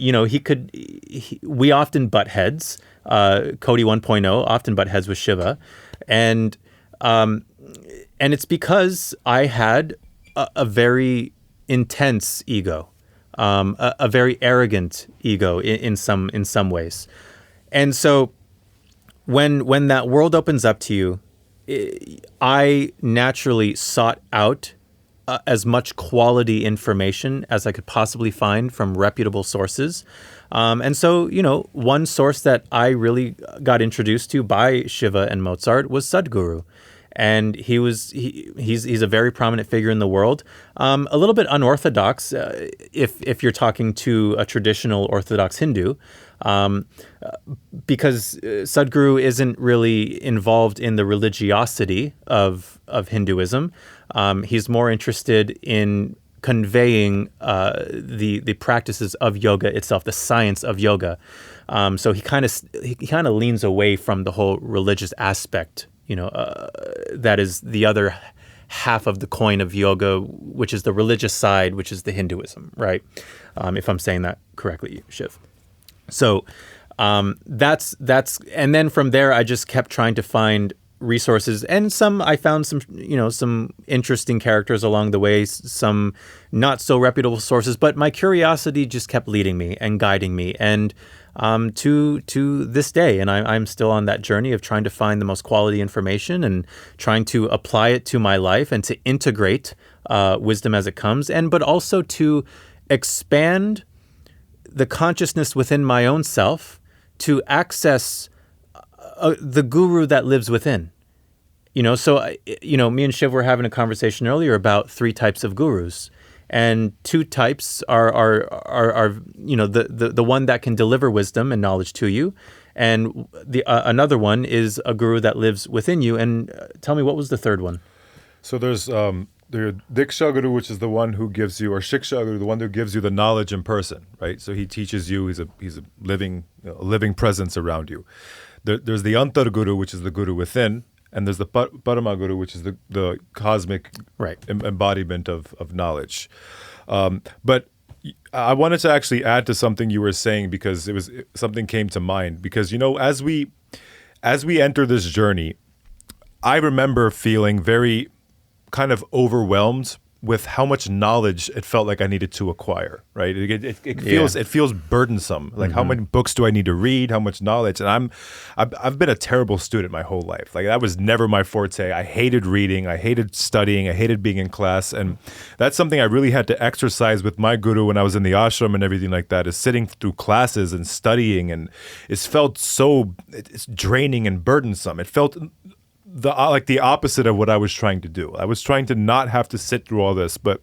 we often butt heads. Cody 1.0 often butt heads with Shiva, and it's because I had a very intense ego. A very arrogant ego in some ways. And so when that world opens up to you, I naturally sought out as much quality information as I could possibly find from reputable sources. And so, one source that I really got introduced to by Shiva and Mozart was Sadhguru. And he's a very prominent figure in the world. A little bit unorthodox if you're talking to a traditional Orthodox Hindu, because Sadhguru isn't really involved in the religiosity of Hinduism. He's more interested in conveying the practices of yoga itself, the science of yoga. So he kind of leans away from the whole religious aspect. That is the other half of the coin of yoga, which is the religious side, which is the Hinduism, right? If I'm saying that correctly, Shiv. So that's, and then from there, I just kept trying to find resources, and I found some interesting characters along the way, some not so reputable sources, but my curiosity just kept leading me and guiding me, and to this day. And I'm still on that journey of trying to find the most quality information and trying to apply it to my life and to integrate wisdom as it comes, but also to expand the consciousness within my own self to access the guru that lives within. So me and Shiv were having a conversation earlier about 3 types of gurus. And 2 types are the one that can deliver wisdom and knowledge to you, and the another one is a guru that lives within you. And tell me, what was the third one? So there's the Diksha Guru, which is the one who gives you, or Shiksha Guru, the one who gives you the knowledge in person, right? So he teaches you. He's a living presence around you. There's the Antar Guru, which is the guru within. And there's the Parama Guru, which is the cosmic embodiment of knowledge. But I wanted to actually add to something you were saying, because something came to mind. Because, as we enter this journey, I remember feeling very kind of overwhelmed with how much knowledge it felt like I needed to acquire, right? It feels burdensome. Like, how many books do I need to read? How much knowledge? And I've been a terrible student my whole life. Like, that was never my forte. I hated reading. I hated studying. I hated being in class. And that's something I really had to exercise with my guru when I was in the ashram and everything like that, is sitting through classes and studying. And it's draining and burdensome. It felt the opposite of what I was trying to do. I was trying to not have to sit through all this, but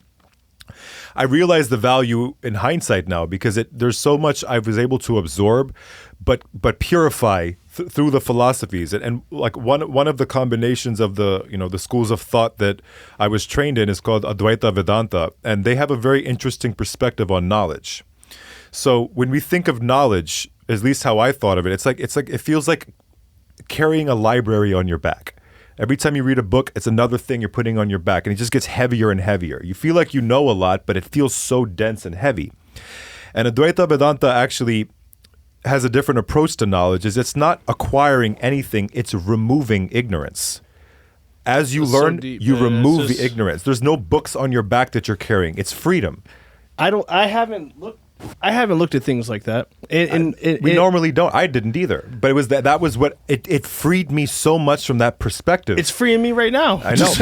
I realize the value in hindsight now, because there's so much I was able to absorb, but purify through the philosophies, and like one of the combinations of the the schools of thought that I was trained in is called Advaita Vedanta, and they have a very interesting perspective on knowledge. So when we think of knowledge, at least how I thought of it, it's like it feels like carrying a library on your back. Every time you read a book, it's another thing you're putting on your back, and it just gets heavier and heavier. You feel like you know a lot, but it feels so dense and heavy. And Advaita Vedanta actually has a different approach to knowledge. Is it's not acquiring anything, it's removing ignorance. As you learn, you remove the ignorance. There's no books on your back that you're carrying. It's freedom. I haven't looked at things like that. We normally don't. I didn't either. But it was that was what it freed me so much from that perspective. It's freeing me right now. I know.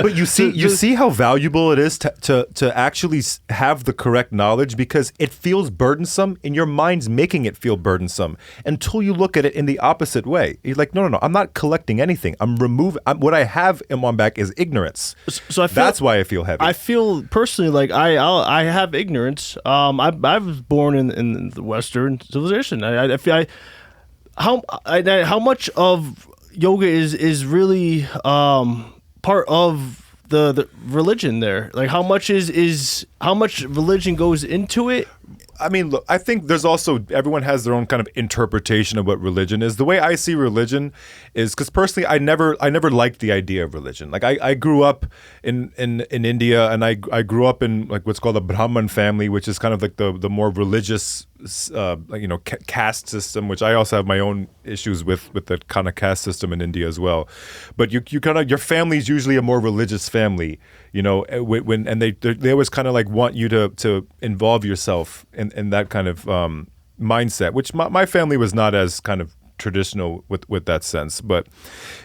but you see how valuable it is to actually have the correct knowledge, because it feels burdensome and your mind's making it feel burdensome until you look at it in the opposite way. You're like, no, I'm not collecting anything. I'm removing what I have in my back is ignorance. So that's why I feel heavy. I feel personally like I have ignorance. I was born in the Western civilization. How much of yoga is really part of the religion there? Like how much how much religion goes into it? I mean, look, I think there's also, everyone has their own kind of interpretation of what religion is. The way I see religion is, because personally, I never liked the idea of religion. Like I grew up in India, and I grew up in like what's called a Brahman family, which is kind of like the more religious caste system, which I also have my own issues with the kind of caste system in India as well. But you kind of, your family is usually a more religious family, and they always kind of like want you to involve yourself in that kind of mindset, which my family was not as kind of traditional with that sense. But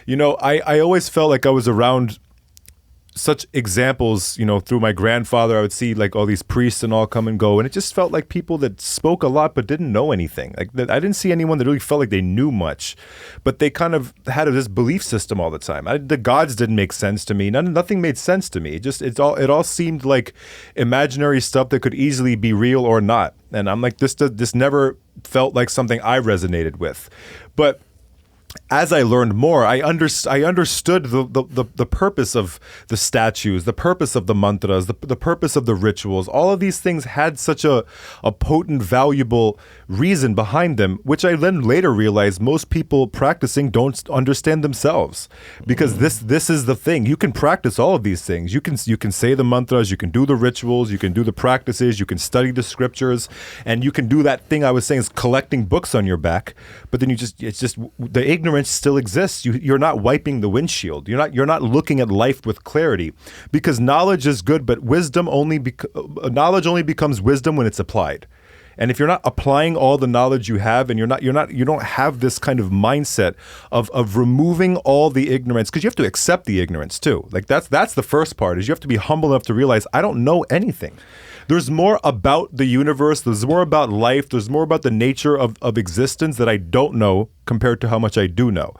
I always felt like I was around such examples, through my grandfather. I would see like all these priests and all come and go, and it just felt like people that spoke a lot but didn't know anything. Like I didn't see anyone that really felt like they knew much, but they kind of had this belief system all the time. The gods didn't make sense to me. Nothing made sense to me. It all seemed like imaginary stuff that could easily be real or not. And I'm like, this never felt like something I resonated with. But as I learned more, I understood the purpose of the statues, the purpose of the mantras, the purpose of the rituals. All of these things had such a potent, valuable reason behind them, which I then later realized most people practicing don't understand themselves. Because this is the thing. You can practice all of these things. You can say the mantras, you can do the rituals, you can do the practices, you can study the scriptures, and you can do that thing I was saying is collecting books on your back. But then it's just the ignorance still exists. You're not wiping the windshield. You're not looking at life with clarity, because knowledge is good, but knowledge only becomes wisdom when it's applied. And if you're not applying all the knowledge you have, and you don't have this kind of mindset of removing all the ignorance, because you have to accept the ignorance too. Like that's the first part, is you have to be humble enough to realize I don't know anything. There's more about the universe. There's more about life. There's more about the nature of existence that I don't know compared to how much I do know.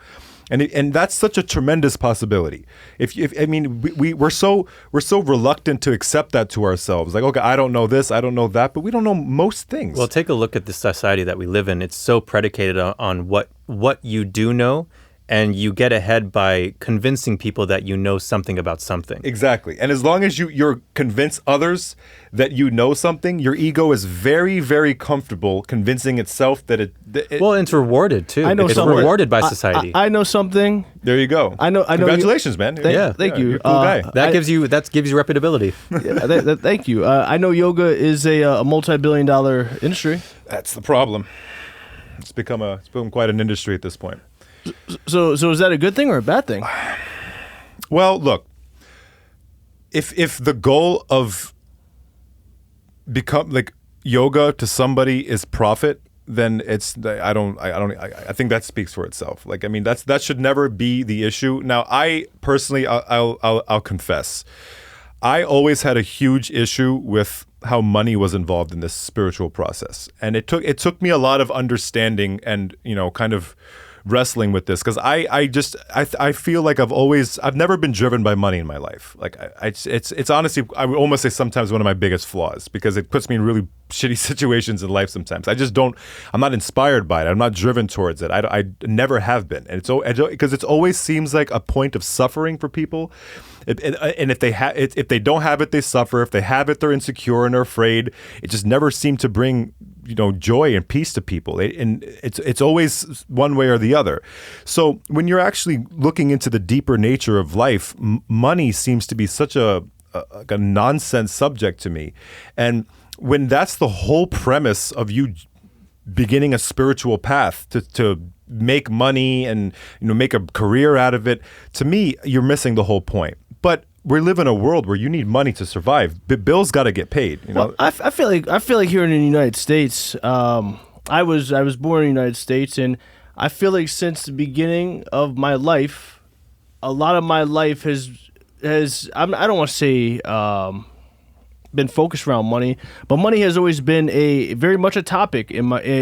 And that's such a tremendous possibility. We're so reluctant to accept that to ourselves. Like, okay, I don't know this, I don't know that, but we don't know most things. Well, take a look at the society that we live in. It's so predicated on what you do know, and you get ahead by convincing people that you know something about something. Exactly. And as long as you're convince others that you know something, your ego is very, very comfortable convincing itself that it well, it's rewarded too. It's rewarded by society. I know something. There you go. I know. Congratulations, man. Thank you. You're a cool guy. That gives you reputability. Thank you. I know yoga is a multi-billion-dollar industry. That's the problem. It's become quite an industry at this point. So is that a good thing or a bad thing? Well, look, if the goal of become like yoga to somebody is profit, then I think that speaks for itself. Like, I mean, that should never be the issue. Now, I personally, I'll confess, I always had a huge issue with how money was involved in this spiritual process, and it took me a lot of understanding and kind of wrestling with this because I feel like I've never been driven by money in my life. Like it's honestly, I would almost say sometimes one of my biggest flaws because it puts me in really shitty situations in life sometimes. I'm not inspired by it. I'm not driven towards it. I never have been. And because it always seems like a point of suffering for people. And if they don't have it, they suffer. If they have it, they're insecure and they're afraid. It just never seemed to bring joy and peace to people. And it's always one way or the other. So when you're actually looking into the deeper nature of life, money seems to be such a nonsense subject to me. And when that's the whole premise of you beginning a spiritual path to make money and make a career out of it, to me, you're missing the whole point. But we live in a world where you need money to survive. Bills got to get paid. Well, I feel like here in the United States, I was born in the United States, and I feel like since the beginning of my life, a lot of my life has I don't want to say been focused around money, but money has always been very much a topic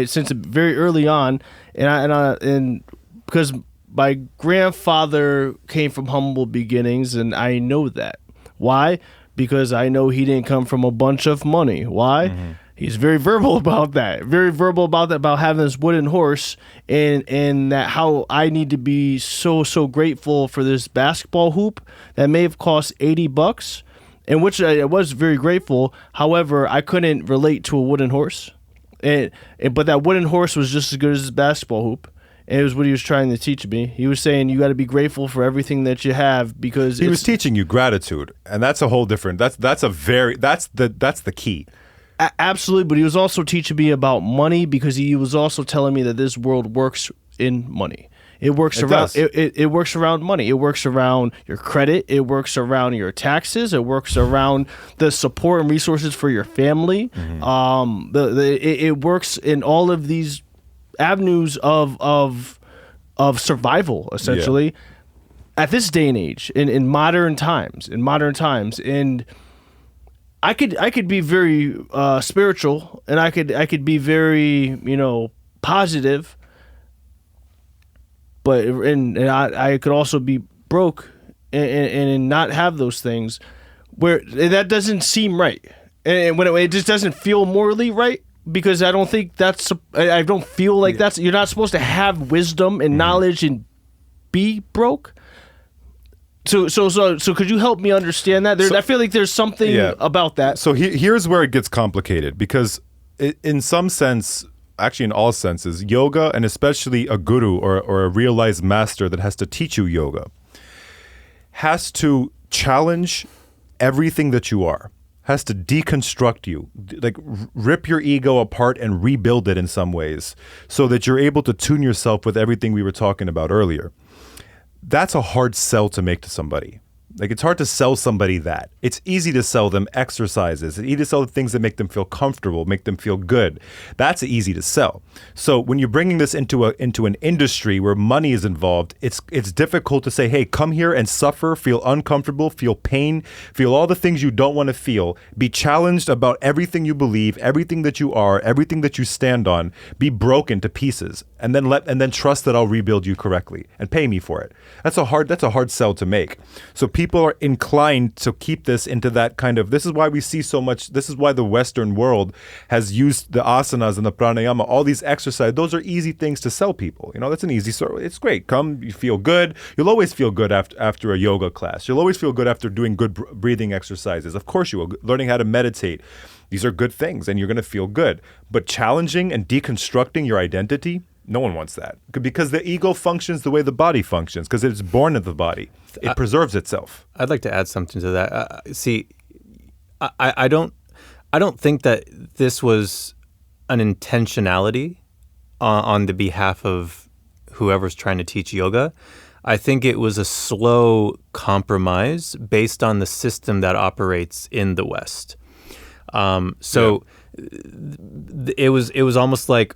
since very early on, and because my grandfather came from humble beginnings, and I know that. Why? Because I know he didn't come from a bunch of money. Why? Mm-hmm. He's very verbal about that. About having this wooden horse, and that how I need to be so grateful for this basketball hoop that may have cost $80, and which I was very grateful. However, I couldn't relate to a wooden horse, but that wooden horse was just as good as this basketball hoop. And it was what he was trying to teach me. He was saying you got to be grateful for everything that you have because he was teaching you gratitude, and that's a whole different. That's the key. Absolutely, but he was also teaching me about money because he was also telling me that this world works in money. It works around money. It works around your credit. It works around your taxes. It works around the support and resources for your family. Mm-hmm. It works in all of these avenues of survival, essentially, at this day and age, in modern times, and I could be very spiritual, and I could be very positive, but I could also be broke and not have those things, where that doesn't seem right, and when it just doesn't feel morally right. Because I don't think I don't feel like you're not supposed to have wisdom and knowledge and be broke. So could you help me understand that? I feel like there's something about that. So here's where it gets complicated because in some sense, actually in all senses, yoga, and especially a guru or a realized master that has to teach you yoga, has to challenge everything that you are. Has to deconstruct you, like rip your ego apart and rebuild it in some ways so that you're able to tune yourself with everything we were talking about earlier. That's a hard sell to make to somebody. Like, it's hard to sell somebody that. It's easy to sell them exercises. It's easy to sell them things that make them feel comfortable, make them feel good. That's easy to sell. So when you're bringing this into an industry where money is involved, it's difficult to say, hey, come here and suffer, feel uncomfortable, feel pain, feel all the things you don't want to feel, be challenged about everything you believe, everything that you are, everything that you stand on, be broken to pieces, and then trust that I'll rebuild you correctly and pay me for it. That's a hard sell to make. So people are inclined to keep this into that kind of, this is why we see so much, this is why the Western world has used the asanas and the pranayama, all these exercises. Those are easy things to sell people. That's an easy story. It's great. Come, you feel good. You'll always feel good after a yoga class. You'll always feel good after doing good breathing exercises. Of course you will. Learning how to meditate. These are good things and you're going to feel good. But challenging and deconstructing your identity, no one wants that, because the ego functions the way the body functions, because it's born of the body. It preserves itself. I'd like to add something to that. See, I don't think that this was an intentionality on the behalf of whoever's trying to teach yoga. I think it was a slow compromise based on the system that operates in the West. It was almost like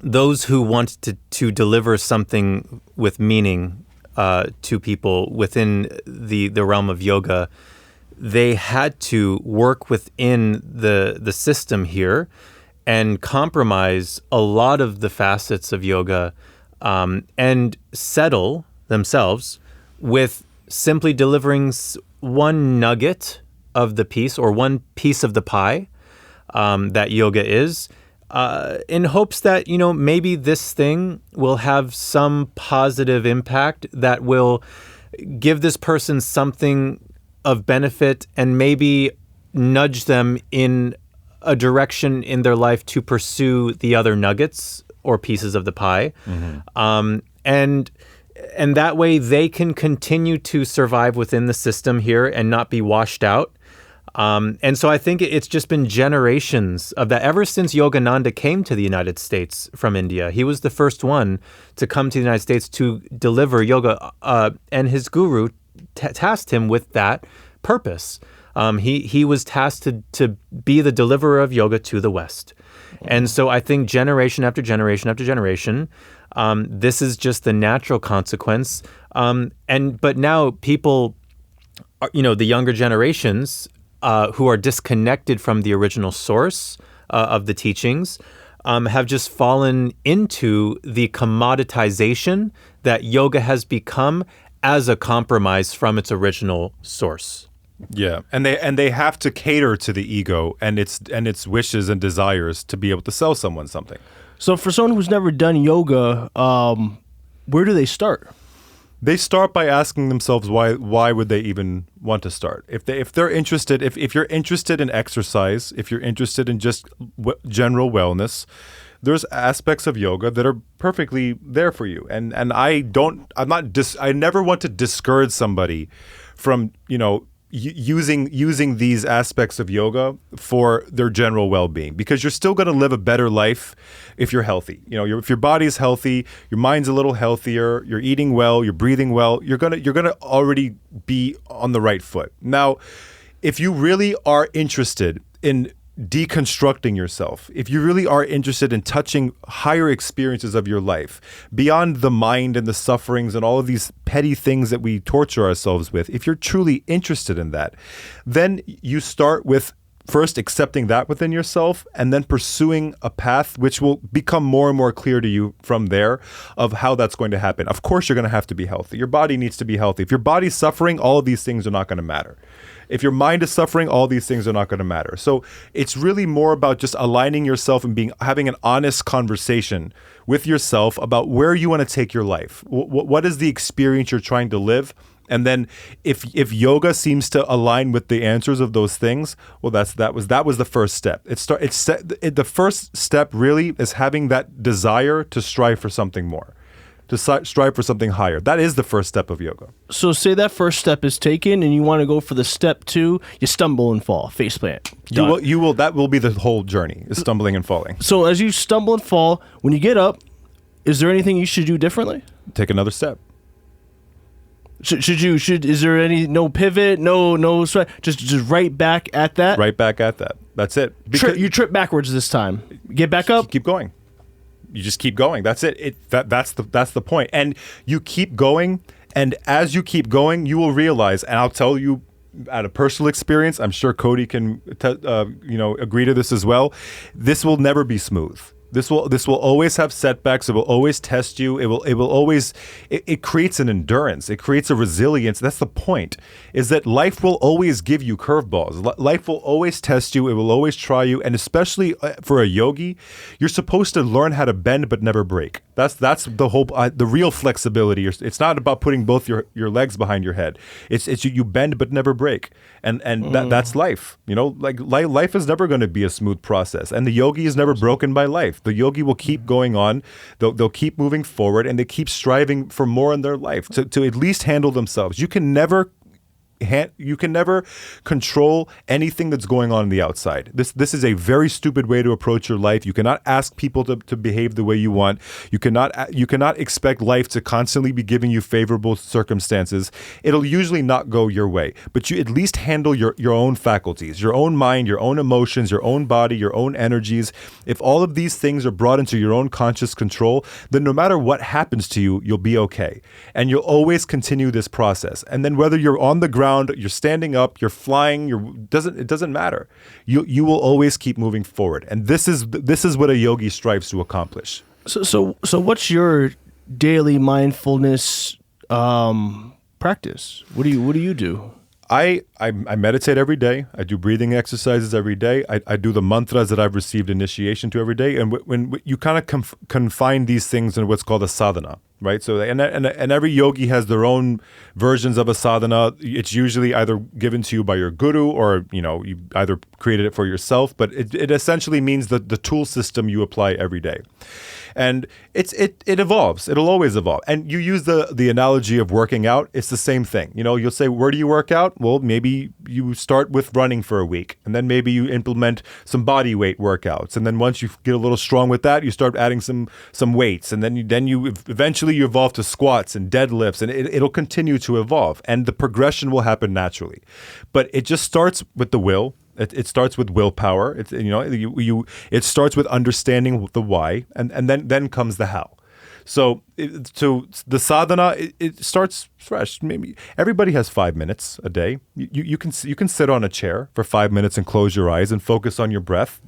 those who wanted to deliver something with meaning to people within the realm of yoga, they had to work within the system here and compromise a lot of the facets of yoga and settle themselves with simply delivering one nugget of the piece or one piece of the pie that yoga is, in hopes that, maybe this thing will have some positive impact that will give this person something of benefit and maybe nudge them in a direction in their life to pursue the other nuggets or pieces of the pie. And that way they can continue to survive within the system here and not be washed out. And so I think it's just been generations of that ever since Yogananda came to the United States from India. He was the first one to come to the United States to deliver yoga, and his guru tasked him with that purpose. He was tasked to be the deliverer of yoga to the West. And so I think generation after generation after generation, this is just the natural consequence. But now people, the younger generations who are disconnected from the original source of the teachings, have just fallen into the commoditization that yoga has become as a compromise from its original source. Yeah, and they have to cater to the ego and its wishes and desires to be able to sell someone something. So for someone who's never done yoga, where do they start? They start by asking themselves why would they even want to start? If they're interested, if you're interested in exercise, if you're interested in just general wellness, there's aspects of yoga that are perfectly there for you. And I never want to discourage somebody from, using these aspects of yoga for their general well-being, because you're still going to live a better life if you're healthy. If your body is healthy, your mind's a little healthier, you're eating well, you're breathing well, you're gonna already be on the right foot. Now, if you really are interested in deconstructing yourself, if you really are interested in touching higher experiences of your life beyond the mind and the sufferings and all of these petty things that we torture ourselves with, if you're truly interested in that, then you start with first accepting that within yourself and then pursuing a path which will become more and more clear to you from there of how that's going to happen. Of course, you're going to have to be healthy. Your body needs to be healthy. If your body's suffering, all of these things are not going to matter. If your mind is suffering, all these things are not going to matter. So it's really more about just aligning yourself and having an honest conversation with yourself about where you want to take your life. What is the experience you're trying to live? And then if yoga seems to align with the answers of those things, well, that was the first step. The first step really is having that desire to strive for something more, to strive for something higher. That is the first step of yoga. So say that first step is taken and you want to go for the step 2, you stumble and fall, faceplant. You will. That will be the whole journey, is stumbling and falling. So as you stumble and fall, when you get up, is there anything you should do differently? Take another step. Is there no pivot, no sweat, just right back at that? Right back at that. That's it. You trip backwards this time. Get back up. Keep going. You just keep going. That's it. That's the point. And you keep going. And as you keep going, you will realize, and I'll tell you out of personal experience, I'm sure Cody can agree to this as well. This will never be smooth. This will always have setbacks. It will always test you. It creates an endurance. It creates a resilience. That's the point, is that life will always give you curveballs. Life will always test you. It will always try you. And especially for a yogi, you're supposed to learn how to bend but never break. That's the whole, the real flexibility. It's not about putting both your legs behind your head. It's you bend but never break. And that's life. Life is never going to be a smooth process. And the yogi is never broken by life. The yogi will keep going on. They'll keep moving forward, and they keep striving for more in their life to at least handle themselves. You can never control anything that's going on the outside. This is a very stupid way to approach your life. You cannot ask people to behave the way you want. You cannot expect life to constantly be giving you favorable circumstances. It'll usually not go your way, but you at least handle your own faculties, your own mind, your own emotions, your own body, your own energies. If all of these things are brought into your own conscious control, then no matter what happens to you, you'll be okay. And you'll always continue this process. And then whether you're on the ground, you're standing up, you're flying, it doesn't matter. You will always keep moving forward. And this is what a yogi strives to accomplish. So what's your daily mindfulness practice? What do you do? I meditate every day. I do breathing exercises every day. I do the mantras that I've received initiation to every day. And when you kind of confine these things in what's called a sadhana, right? So and every yogi has their own versions of a sadhana. It's usually either given to you by your guru, or you either created it for yourself. But it essentially means the tool system you apply every day. And it evolves. It'll always evolve. And you use the analogy of working out. It's the same thing. You'll say, where do you work out? Well, maybe you start with running for a week, and then maybe you implement some body weight workouts. And then once you get a little strong with that, you start adding some weights. And then you eventually you evolve to squats and deadlifts, and it'll continue to evolve. And the progression will happen naturally. But it just starts with the will. It starts with willpower. It starts with understanding the why, and then comes the how. So the sadhana, it starts fresh. Maybe everybody has 5 minutes a day. You can sit on a chair for 5 minutes and close your eyes and focus on your breath,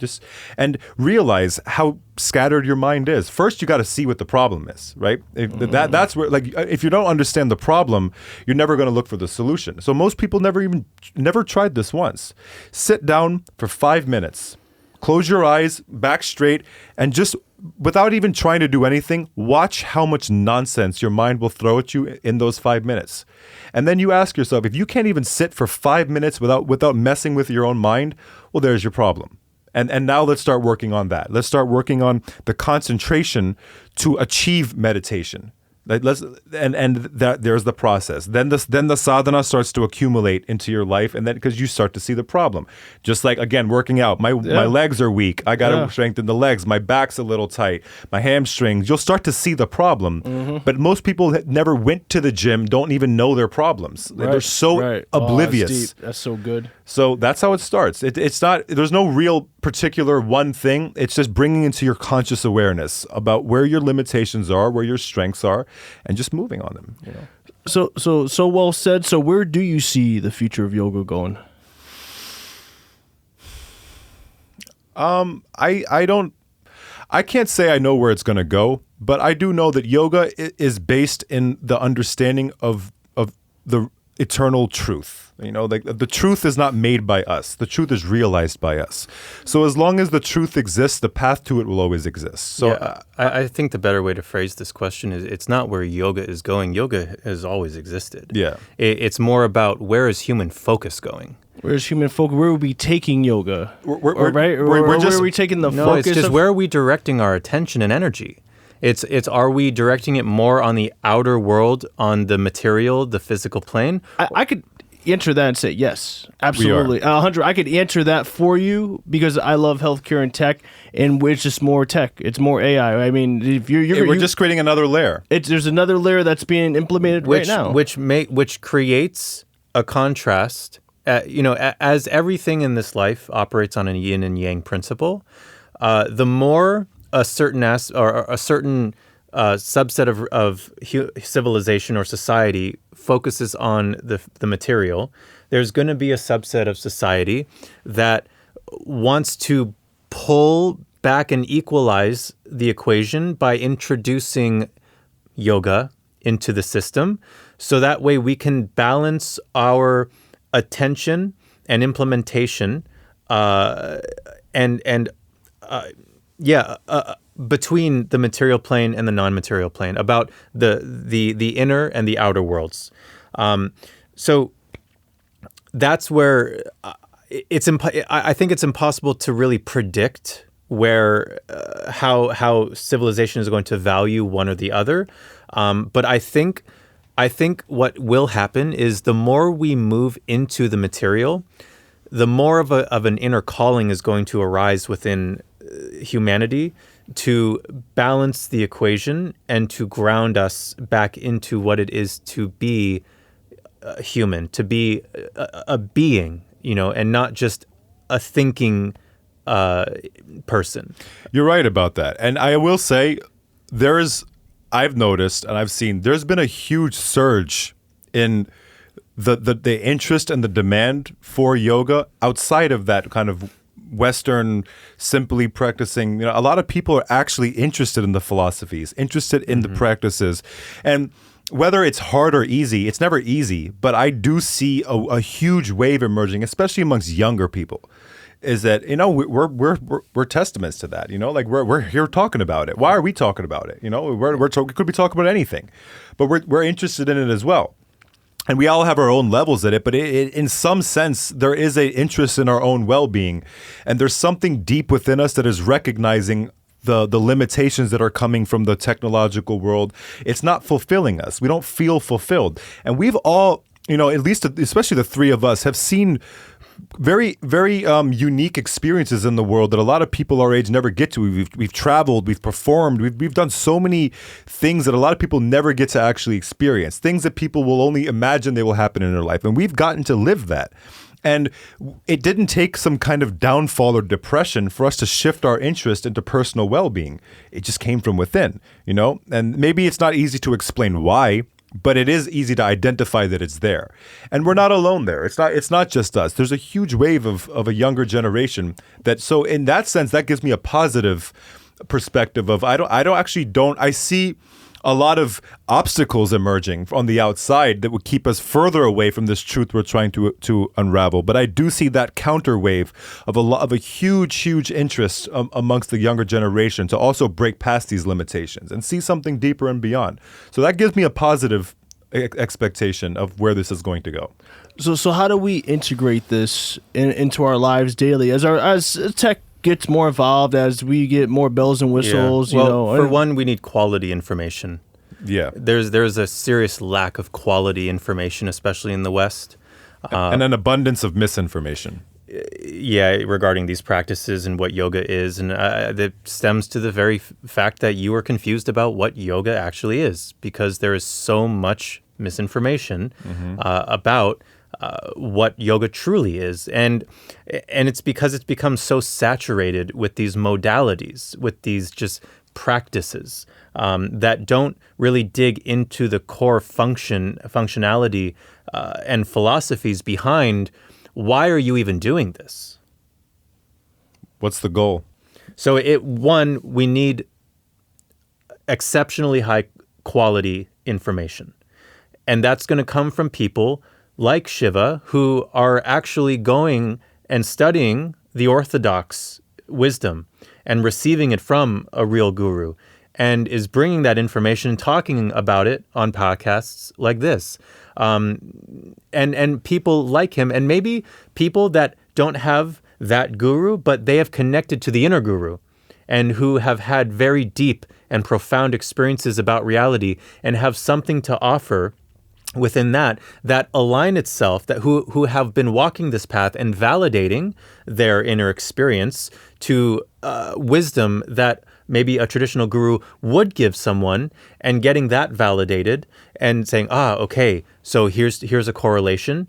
and realize how scattered your mind is. First, you got to see what the problem is, right? That's where, if you don't understand the problem, you're never going to look for the solution. So most people never tried this once. Sit down for 5 minutes, close your eyes, back straight, and just, without even trying to do anything, watch how much nonsense your mind will throw at you in those 5 minutes. And then you ask yourself, if you can't even sit for 5 minutes without messing with your own mind, well, there's your problem. And now let's start working on that. Let's start working on the concentration to achieve meditation. There's the process. Then the sadhana starts to accumulate into your life, and then because you start to see the problem. Just like, again, working out. My legs are weak. I got to strengthen the legs. My back's a little tight. My hamstrings. You'll start to see the problem. Mm-hmm. But most people that never went to the gym don't even know their problems. Right. They're so oblivious. That's deep. That's so good. So that's how it starts. It's not. There's no real particular one thing. It's just bringing into your conscious awareness about where your limitations are, where your strengths are, and just moving on them. So well said. So where do you see the future of yoga going? I can't say I know where it's going to go, but I do know that yoga is based in the understanding of the eternal truth. The truth is not made by us. The truth is realized by us. So as long as the truth exists, the path to it will always exist. So I think the better way to phrase this question is, it's not where yoga is going. Yoga has always existed. Yeah. It's more about, where is human focus going? Where's human focus? Where are we taking yoga? Where are we taking the focus? No, it's just, where are we directing our attention and energy? It's are we directing it more on the outer world, on the material, the physical plane? I could answer that and say yes, absolutely. 100. I could answer that for you because I love healthcare and tech, and it's just more tech. It's more AI. I mean, if we're just creating another layer. There's another layer that's being implemented right now, which creates a contrast. As everything in this life operates on a yin and yang principle, the more a certain subset of civilization or society focuses on the material, there's going to be a subset of society that wants to pull back and equalize the equation by introducing yoga into the system, so that way we can balance our attention and implementation between the material plane and the non-material plane, about the inner and the outer worlds. So that's where I think it's impossible to really predict where how civilization is going to value one or the other. But I think what will happen is, the more we move into the material, the more of an inner calling is going to arise within humanity to balance the equation and to ground us back into what it is to be human, to be a being, and not just a thinking person. You're right about that. And I will say, I've noticed and I've seen, there's been a huge surge in the interest and the demand for yoga outside of that kind of Western, simply practicing, a lot of people are actually interested in the philosophies, interested in the practices. And whether it's hard or easy, it's never easy, but I do see a huge wave emerging, especially amongst younger people. Is that we're testaments to that, like we're here talking about it. Why are we talking about it? We could be talking about anything, but we're interested in it as well. And we all have our own levels at it, but in some sense, there is an interest in our own well-being. And there's something deep within us that is recognizing the limitations that are coming from the technological world. It's not fulfilling us. We don't feel fulfilled. And we've all, at least especially the three of us, have seen very, very unique experiences in the world that a lot of people our age never get to. We've traveled, we've performed, we've done so many things that a lot of people never get to actually experience. Things that people will only imagine they will happen in their life, and we've gotten to live that. And it didn't take some kind of downfall or depression for us to shift our interest into personal well-being. It just came from within, And maybe it's not easy to explain why, but it is easy to identify that it's there. And we're not alone there. It's not just us. There's a huge wave of a younger generation so in that sense, that gives me a positive perspective of I see a lot of obstacles emerging on the outside that would keep us further away from this truth we're trying to unravel. But I do see that counter wave of a huge interest amongst the younger generation to also break past these limitations and see something deeper and beyond. So that gives me a positive expectation of where this is going to go. So how do we integrate this into our lives daily as tech gets more involved, as we get more bells and whistles? For one, we need quality information. Yeah, there's a serious lack of quality information, especially in the West, and an abundance of misinformation. Regarding these practices and what yoga is, and that stems to the very fact that you are confused about what yoga actually is, because there is so much misinformation about what yoga truly is, and it's because it's become so saturated with these modalities, with these just practices that don't really dig into the core functionality and philosophies behind why are you even doing this? What's the goal? So we need exceptionally high quality information, and that's going to come from people like Shiva, who are actually going and studying the orthodox wisdom and receiving it from a real guru, and is bringing that information and talking about it on podcasts like this. And people like him, and maybe people that don't have that guru, but they have connected to the inner guru, and who have had very deep and profound experiences about reality and have something to offer within that align itself, that who have been walking this path and validating their inner experience to wisdom that maybe a traditional guru would give someone, and getting that validated and saying, okay, so here's a correlation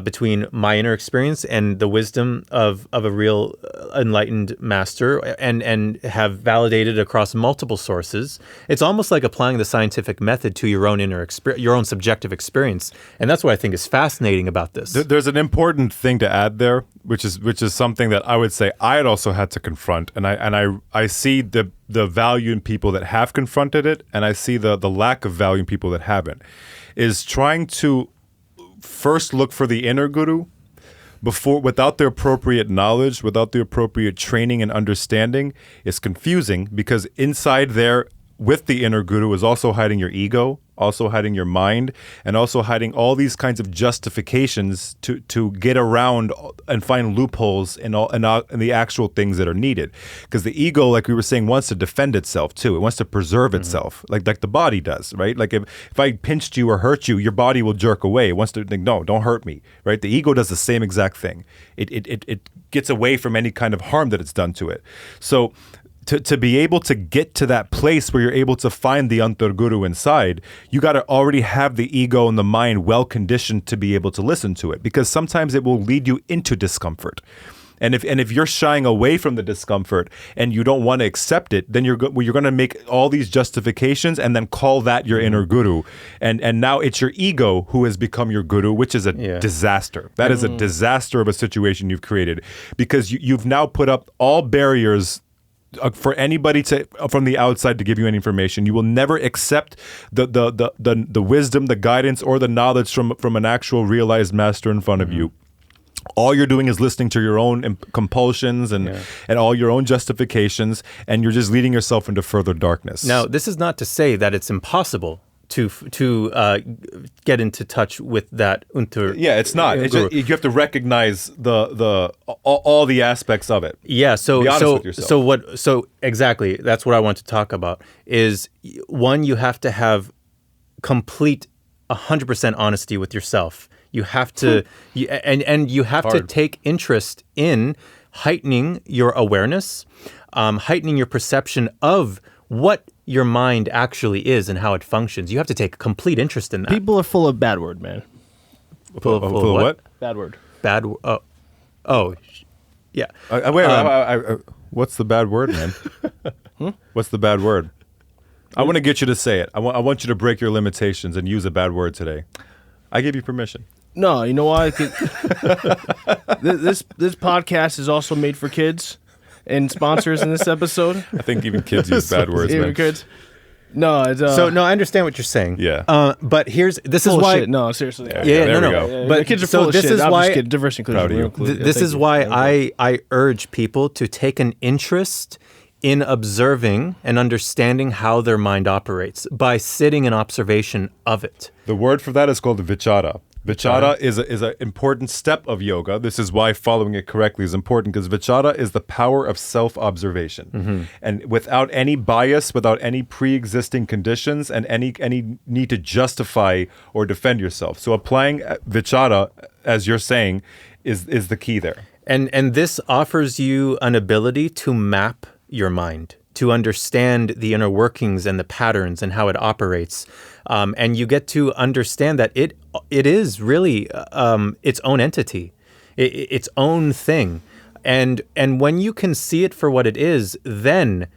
between my inner experience and the wisdom of a real enlightened master, and have validated across multiple sources. It's almost like applying the scientific method to your own your own subjective experience, and that's what I think is fascinating about this. There's an important thing to add there, which is something that I would say I had also had to confront, and I see the value in people that have confronted it, and I see the lack of value in people that haven't, is trying to first look for the inner guru without the appropriate knowledge, without the appropriate training and understanding, is confusing, because inside there with the inner guru is also hiding your ego, also hiding your mind, and also hiding all these kinds of justifications to get around and find loopholes in the actual things that are needed. Because the ego, like we were saying, wants to defend itself too. It wants to preserve itself, like the body does, right? Like if I pinched you or hurt you, your body will jerk away. It wants to think, no, don't hurt me, right? The ego does the same exact thing. It gets away from any kind of harm that it's done to it. So to be able to get to that place where you're able to find the Antarguru inside, you got to already have the ego and the mind well conditioned to be able to listen to it, because sometimes it will lead you into discomfort. And if you're shying away from the discomfort and you don't want to accept it, then you're going to make all these justifications and then call that your inner guru. And now it's your ego who has become your guru, which is a disaster. That is a disaster of a situation you've created, because you've now put up all barriers for anybody from the outside to give you any information. You will never accept the wisdom, the guidance, or the knowledge from an actual realized master in front of you. All you're doing is listening to your own compulsions and all your own justifications, and you're just leading yourself into further darkness. Now, this is not to say that it's impossible to get into touch with that it's not. It's just, you have to recognize all the aspects of it. Yeah. Be honest with yourself. So exactly. That's what I want to talk about. Is one, you have to have complete 100% honesty with yourself. You have to, and you have to take interest in heightening your awareness, heightening your perception of what your mind actually is and how it functions. You have to take complete interest in that. People are full of bad word, man. Full of what? Bad word. Yeah. Wait, what's the bad word, man? What's the bad word? I want to get you to say it. I want you to break your limitations and use a bad word today. I give you permission. No, you know why? This podcast is also made for kids and sponsors in this episode. I think even kids use bad words, man. Kids. No, it's, no, I understand what you're saying. Yeah. But this is full of why. shit. No, seriously. There we go. But kids are full of shit. This is I'm why. just kidding. Diversity inclusion. Proud of you. This is why I urge people to take an interest in observing and understanding how their mind operates by sitting in observation of it. The word for that is called vichara. Vichara is an important step of yoga. This is why following it correctly is important, because vichara is the power of self-observation. And without any bias, without any pre-existing conditions, and any need to justify or defend yourself. So applying vichara, as you're saying, is the key there. And this offers you an ability to map your mind, to understand the inner workings and the patterns and how it operates. And you get to understand that it is really its own entity, its own thing. And when you can see it for what it is, then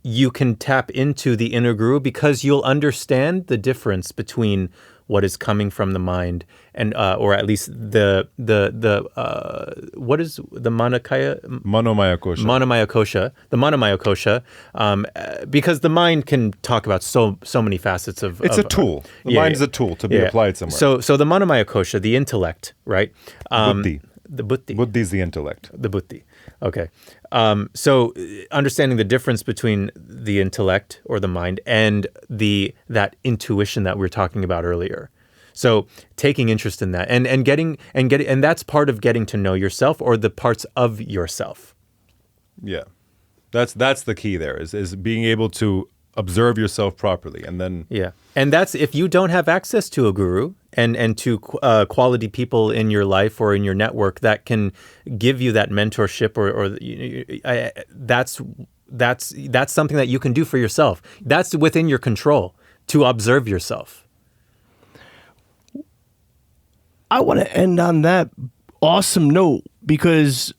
you can tap into the inner guru, because you'll understand the difference between what is coming from the mind and or at least the what is the Manomaya kosha, because the mind can talk about so many facets of. It's a tool. The mind is a tool to be applied somewhere. So the Manomaya kosha, the intellect, right? Buddhi. The buddhi. Buddhi is the intellect. The buddhi. Okay. So understanding the difference between the intellect or the mind and that intuition that we were talking about earlier. So taking interest in that and that's part of getting to know yourself, or the parts of yourself. Yeah. That's the key there, is being able to observe yourself properly, and then and that's if you don't have access to a guru and to quality people in your life or in your network that can give you that mentorship that's something that you can do for yourself. That's within your control, to observe yourself. I want to end on that awesome note, because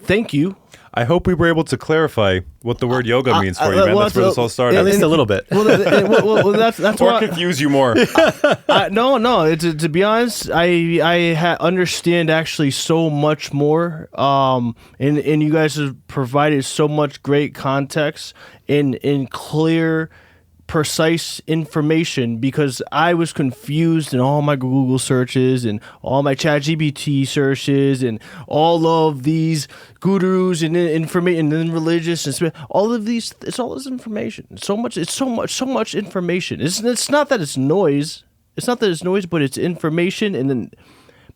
thank you. I hope we were able to clarify what the word yoga means for you, man. That's where this all started. At least a little bit. Well, that's or confuse you more. No. To be honest, I understand actually so much more. And you guys have provided so much great context in clear, precise information, because I was confused in all my Google searches and all my ChatGPT searches and all of these gurus and information and religious and all of these. It's all this information. It's so much information. It's not that it's noise. It's not that it's noise, but it's information,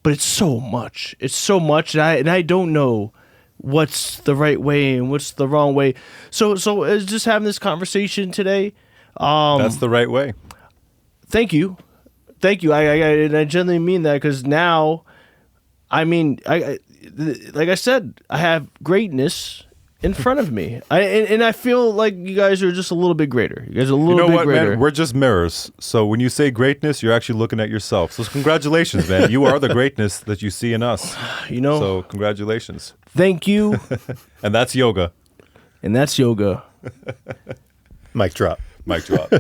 but it's so much. It's so much, and I don't know what's the right way and what's the wrong way. So just having this conversation today. That's the right way. Thank you. I genuinely mean that, because now, I mean, like I said, I have greatness in front of me. And I feel like you guys are just a little bit greater. You guys are a little bit greater. Man? We're just mirrors. So when you say greatness, you're actually looking at yourself. So congratulations, man. You are the greatness that you see in us. So congratulations. Thank you. And that's yoga. And that's yoga. Mic drop. Mic drop.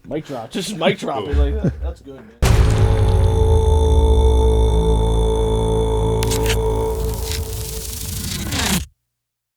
Mic drop. Just mic drop. Like, that's good, man.